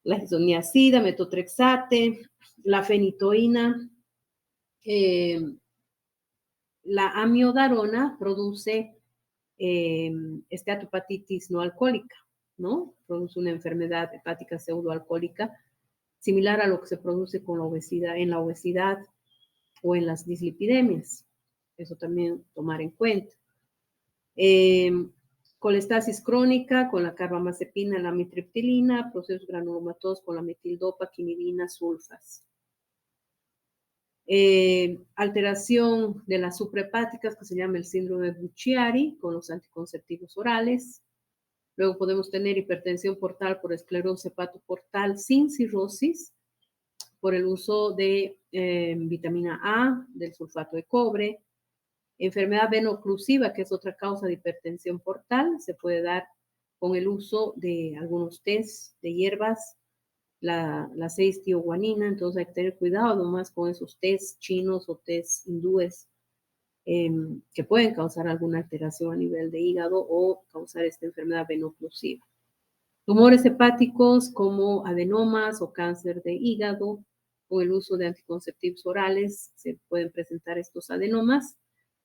La isoniazida, metotrexate, la fenitoína, la amiodarona produce esteatopatitis no alcohólica, ¿no? Produce una enfermedad hepática pseudoalcohólica similar a lo que se produce con la obesidad, en la obesidad o en las dislipidemias. Eso también tomar en cuenta. Colestasis crónica con la carbamazepina, la amitriptilina, procesos granulomatosos con la metildopa, quinidina, sulfas. Alteración de las suprahepáticas, que se llama el síndrome de Buchiari, con los anticonceptivos orales. Luego podemos tener hipertensión portal por esclerosis hepatoportal sin cirrosis, por el uso de vitamina A, del sulfato de cobre. Enfermedad veno-oclusiva, que es otra causa de hipertensión portal, se puede dar con el uso de algunos tés de hierbas, la 6-tioguanina. Entonces hay que tener cuidado nomás con esos tés chinos o tés hindúes que pueden causar alguna alteración a nivel de hígado o causar esta enfermedad veno-oclusiva. Tumores hepáticos como adenomas o cáncer de hígado, con el uso de anticonceptivos orales se pueden presentar estos adenomas,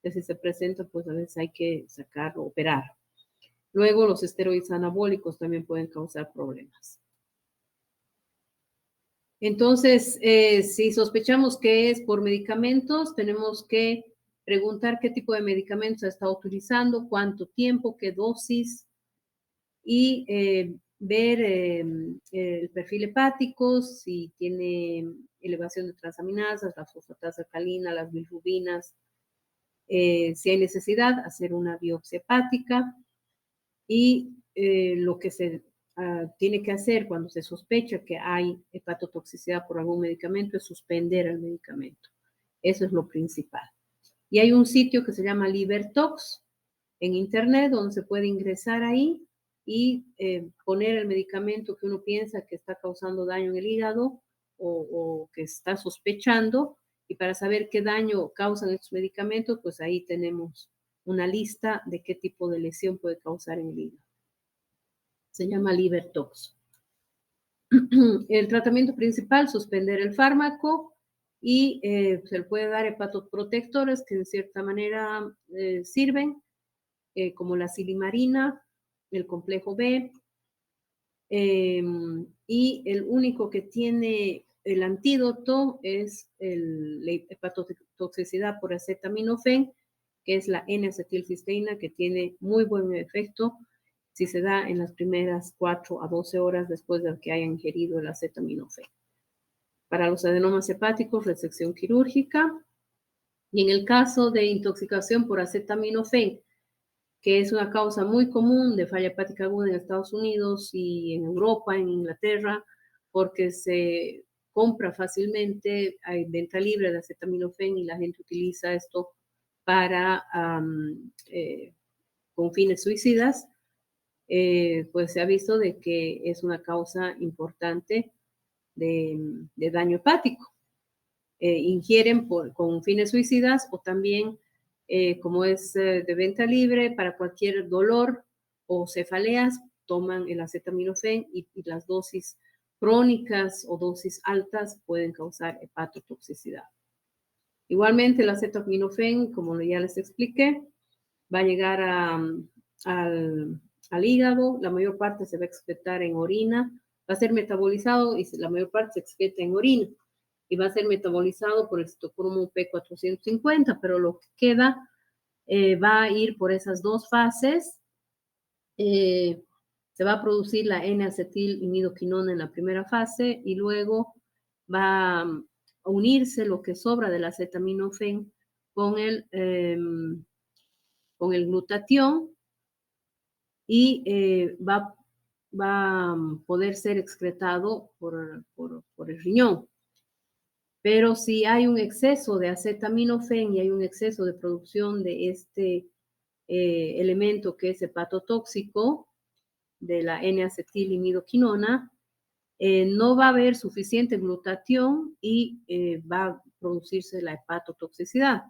que si se presentan, pues a veces hay que sacar o operar. Luego los esteroides anabólicos también pueden causar problemas. Entonces, si sospechamos que es por medicamentos, tenemos que preguntar qué tipo de medicamentos ha estado utilizando, cuánto tiempo, qué dosis, y ver el perfil hepático, si tiene elevación de transaminasas, la fosfatasa alcalina, las bilirrubinas, si hay necesidad, hacer una biopsia hepática, y lo que se tiene que hacer cuando se sospecha que hay hepatotoxicidad por algún medicamento es suspender el medicamento. Eso es lo principal. Y hay un sitio que se llama LiverTox en internet donde se puede ingresar ahí y poner el medicamento que uno piensa que está causando daño en el hígado o que está sospechando, y para saber qué daño causan estos medicamentos, pues ahí tenemos una lista de qué tipo de lesión puede causar en el hígado. Se llama LiverTox. El tratamiento principal, suspender el fármaco y se le puede dar hepatoprotectores que de cierta manera sirven, como la silimarina, el complejo B, y el único que tiene el antídoto es la hepatotoxicidad por acetaminofén, que es la N-acetilcisteína, que tiene muy buen efecto si se da en las primeras 4 a 12 horas después de que haya ingerido el acetaminofén. Para los adenomas hepáticos, resección quirúrgica. Y en el caso de intoxicación por acetaminofén, que es una causa muy común de falla hepática aguda en Estados Unidos y en Europa, en Inglaterra, porque se compra fácilmente, hay venta libre de acetaminofén y la gente utiliza esto para con fines suicidas, pues se ha visto de que es una causa importante de daño hepático. Ingieren con fines suicidas o también, como es de venta libre, para cualquier dolor o cefaleas, toman el acetaminofén y las dosis crónicas o dosis altas pueden causar hepatotoxicidad. Igualmente, el acetaminofén, como ya les expliqué, va a llegar al hígado, la mayor parte se va a excretar en orina, va a ser metabolizado y la mayor parte se excreta en orina y va a ser metabolizado por el citocromo P450, pero lo que queda va a ir por esas dos fases. Se va a producir la N-acetilimidoquinona en la primera fase y luego va a unirse lo que sobra del acetaminofén con el glutatión y va a poder ser excretado por el riñón. Pero si hay un exceso de acetaminofén y hay un exceso de producción de este elemento que es hepatotóxico, de la N-acetilimidoquinona, no va a haber suficiente glutatión y va a producirse la hepatotoxicidad.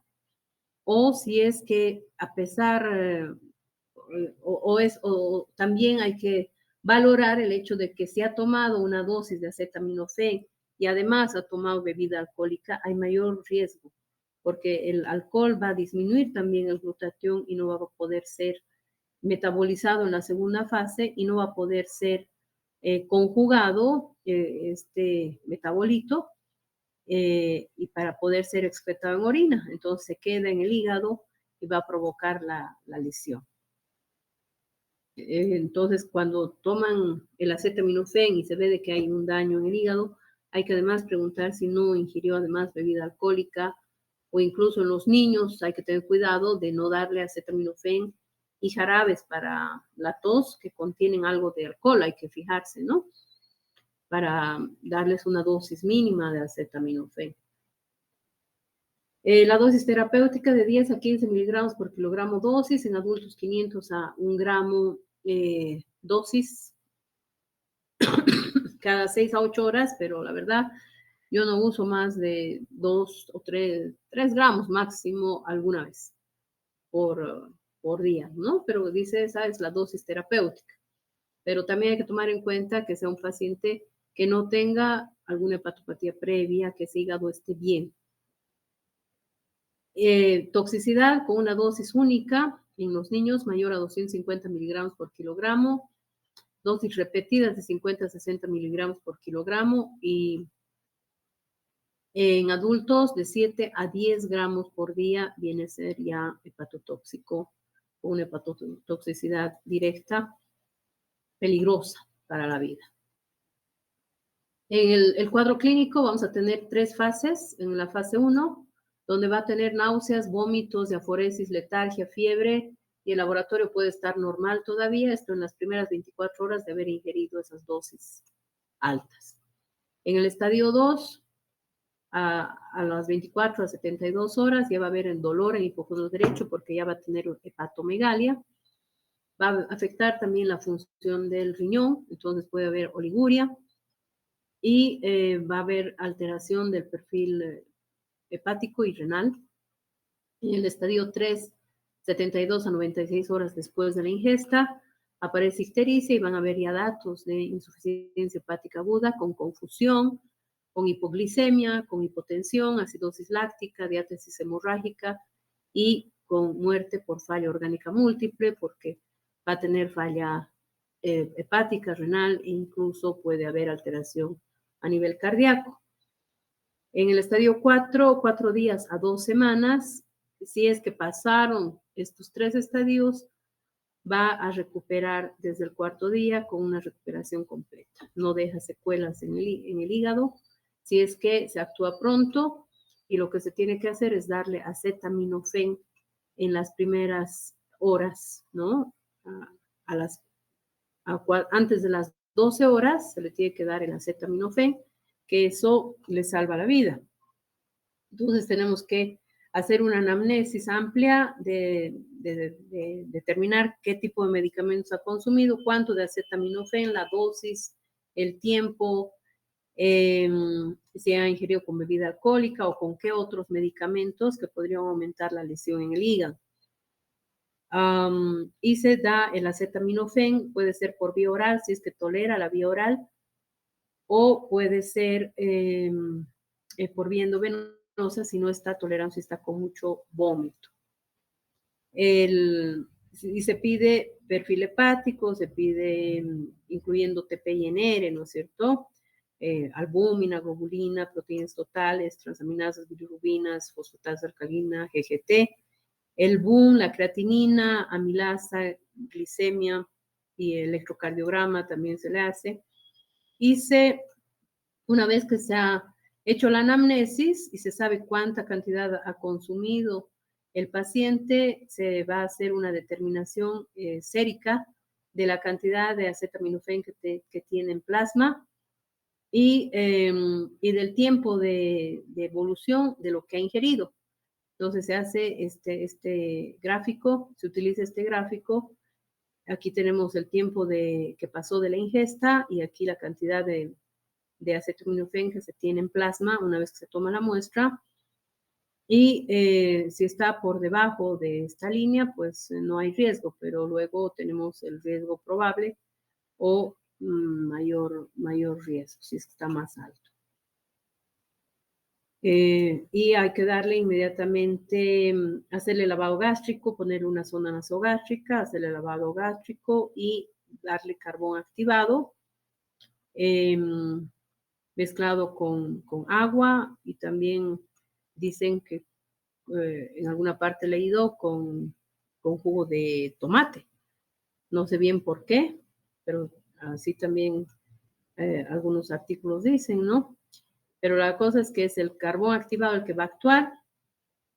O si es que a pesar, o también hay que valorar el hecho de que si ha tomado una dosis de acetaminofén y además ha tomado bebida alcohólica, hay mayor riesgo, porque el alcohol va a disminuir también el glutatión y no va a poder ser metabolizado en la segunda fase y no va a poder ser conjugado este metabolito y para poder ser excretado en orina. Entonces se queda en el hígado y va a provocar la lesión. Entonces, cuando toman el acetaminofén y se ve de que hay un daño en el hígado, hay que además preguntar si no ingirió además bebida alcohólica, o incluso en los niños hay que tener cuidado de no darle acetaminofén y jarabes para la tos que contienen algo de alcohol, hay que fijarse, ¿no? Para darles una dosis mínima de acetaminofén. La dosis terapéutica de 10 a 15 miligramos por kilogramo dosis, en adultos 500 a 1 gramo dosis cada 6 a 8 horas, pero la verdad yo no uso más de 2 o 3 gramos máximo alguna vez por día, ¿no? Pero dice, esa es la dosis terapéutica. Pero también hay que tomar en cuenta que sea un paciente que no tenga alguna hepatopatía previa, que ese hígado esté bien. Toxicidad con una dosis única en los niños mayor a 250 miligramos por kilogramo, dosis repetidas de 50 a 60 miligramos por kilogramo y en adultos de 7 a 10 gramos por día viene a ser ya hepatotóxico, con una hepatotoxicidad directa peligrosa para la vida. En el cuadro clínico vamos a tener 3 fases. En la fase 1, donde va a tener náuseas, vómitos, diaforesis, letargia, fiebre y el laboratorio puede estar normal todavía, esto en las primeras 24 horas de haber ingerido esas dosis altas. En el estadio 2, a las 24 a 72 horas ya va a haber el dolor en el hipófisis derecho porque ya va a tener hepatomegalia. Va a afectar también la función del riñón, entonces puede haber oliguria y va a haber alteración del perfil hepático y renal. En el estadio 3, 72 a 96 horas después de la ingesta, aparece ictericia y van a haber ya datos de insuficiencia hepática aguda con confusión, con hipoglicemia, con hipotensión, acidosis láctica, diátesis hemorrágica y con muerte por falla orgánica múltiple, porque va a tener falla hepática, renal e incluso puede haber alteración a nivel cardíaco. En el estadio 4, 4 días a 2 semanas, si es que pasaron estos 3 estadios, va a recuperar desde el cuarto día con una recuperación completa. No deja secuelas en el hígado. Si es que se actúa pronto y lo que se tiene que hacer es darle acetaminofén en las primeras horas, ¿no? Antes de las 12 horas se le tiene que dar el acetaminofén, que eso le salva la vida. Entonces tenemos que hacer una anamnesis amplia de determinar qué tipo de medicamentos ha consumido, cuánto de acetaminofén, la dosis, el tiempo, si ha ingerido con bebida alcohólica o con qué otros medicamentos que podrían aumentar la lesión en el hígado. Y se da el acetaminofén, puede ser por vía oral, si es que tolera la vía oral, o puede ser por vía endovenosa si no está tolerando, si está con mucho vómito. Y se pide perfil hepático, se pide incluyendo TP y NR, ¿no es cierto? Albúmina, globulina, proteínas totales, transaminasas, bilirrubinas, fosfatasa alcalina, GGT, el BUN, la creatinina, amilasa, glicemia y electrocardiograma también se le hace. Y una vez que se ha hecho la anamnesis y se sabe cuánta cantidad ha consumido el paciente, se va a hacer una determinación sérica de la cantidad de acetaminofén que tiene en plasma y del tiempo de evolución de lo que ha ingerido. Entonces se hace este gráfico, se utiliza este gráfico. Aquí tenemos el tiempo que pasó de la ingesta y aquí la cantidad de acetaminofén que se tiene en plasma una vez que se toma la muestra. Y si está por debajo de esta línea, pues no hay riesgo, pero luego tenemos el riesgo probable o mayor riesgo, si está más alto. Y hay que darle inmediatamente, hacerle lavado gástrico, ponerle una sonda nasogástrica, hacerle lavado gástrico y darle carbón activado, mezclado con agua, y también dicen que en alguna parte he leído con jugo de tomate. No sé bien por qué, pero así también algunos artículos dicen, ¿no? Pero la cosa es que es el carbón activado el que va a actuar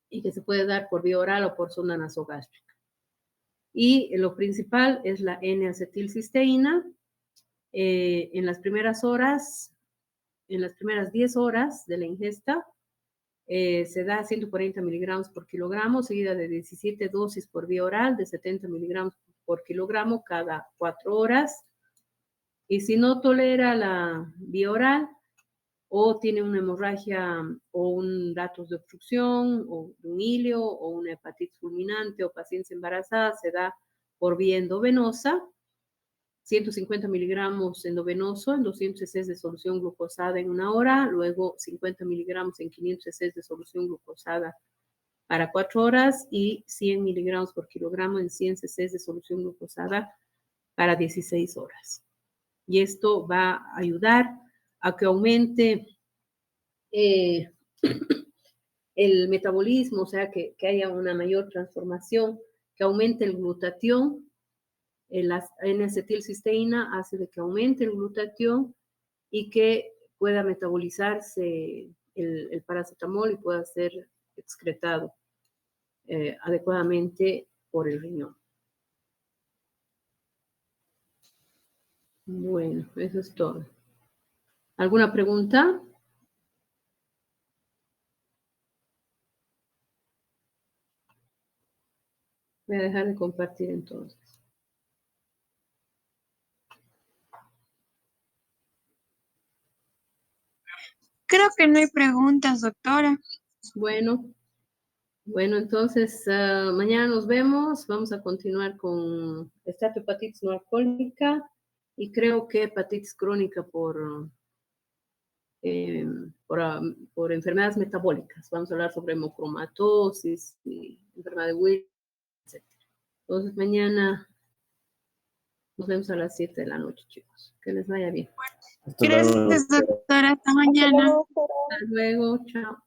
y que se puede dar por vía oral o por sonda nasogástrica. Y lo principal es la N-acetilcisteína. En las primeras horas, en las primeras 10 horas de la ingesta, se da 140 miligramos por kilogramo, seguida de 17 dosis por vía oral de 70 miligramos por kilogramo cada 4 horas. Y si no tolera la vía oral o tiene una hemorragia o un datos de obstrucción o de un hilio o una hepatitis fulminante o pacientes embarazadas, se da por vía endovenosa, 150 miligramos endovenoso en 200 cc de solución glucosada en 1 hora, luego 50 miligramos en 500 cc de solución glucosada para 4 horas y 100 miligramos por kilogramo en 100 cc de solución glucosada para 16 horas. Y esto va a ayudar a que aumente el metabolismo, o sea, que haya una mayor transformación, que aumente el glutatión. La N-acetilcisteína hace de que aumente el glutatión y que pueda metabolizarse el paracetamol y pueda ser excretado adecuadamente por el riñón. Bueno, eso es todo. ¿Alguna pregunta? Voy a dejar de compartir entonces. Creo que no hay preguntas, doctora. Bueno, entonces mañana nos vemos. Vamos a continuar con esteatohepatitis no alcohólica y creo que hepatitis crónica por enfermedades metabólicas. Vamos a hablar sobre hemocromatosis y enfermedad de Wills, etc. Entonces mañana nos vemos a las 7 de la noche, chicos. Que les vaya bien. Gracias, doctora. Hasta mañana. Hasta luego. Chao.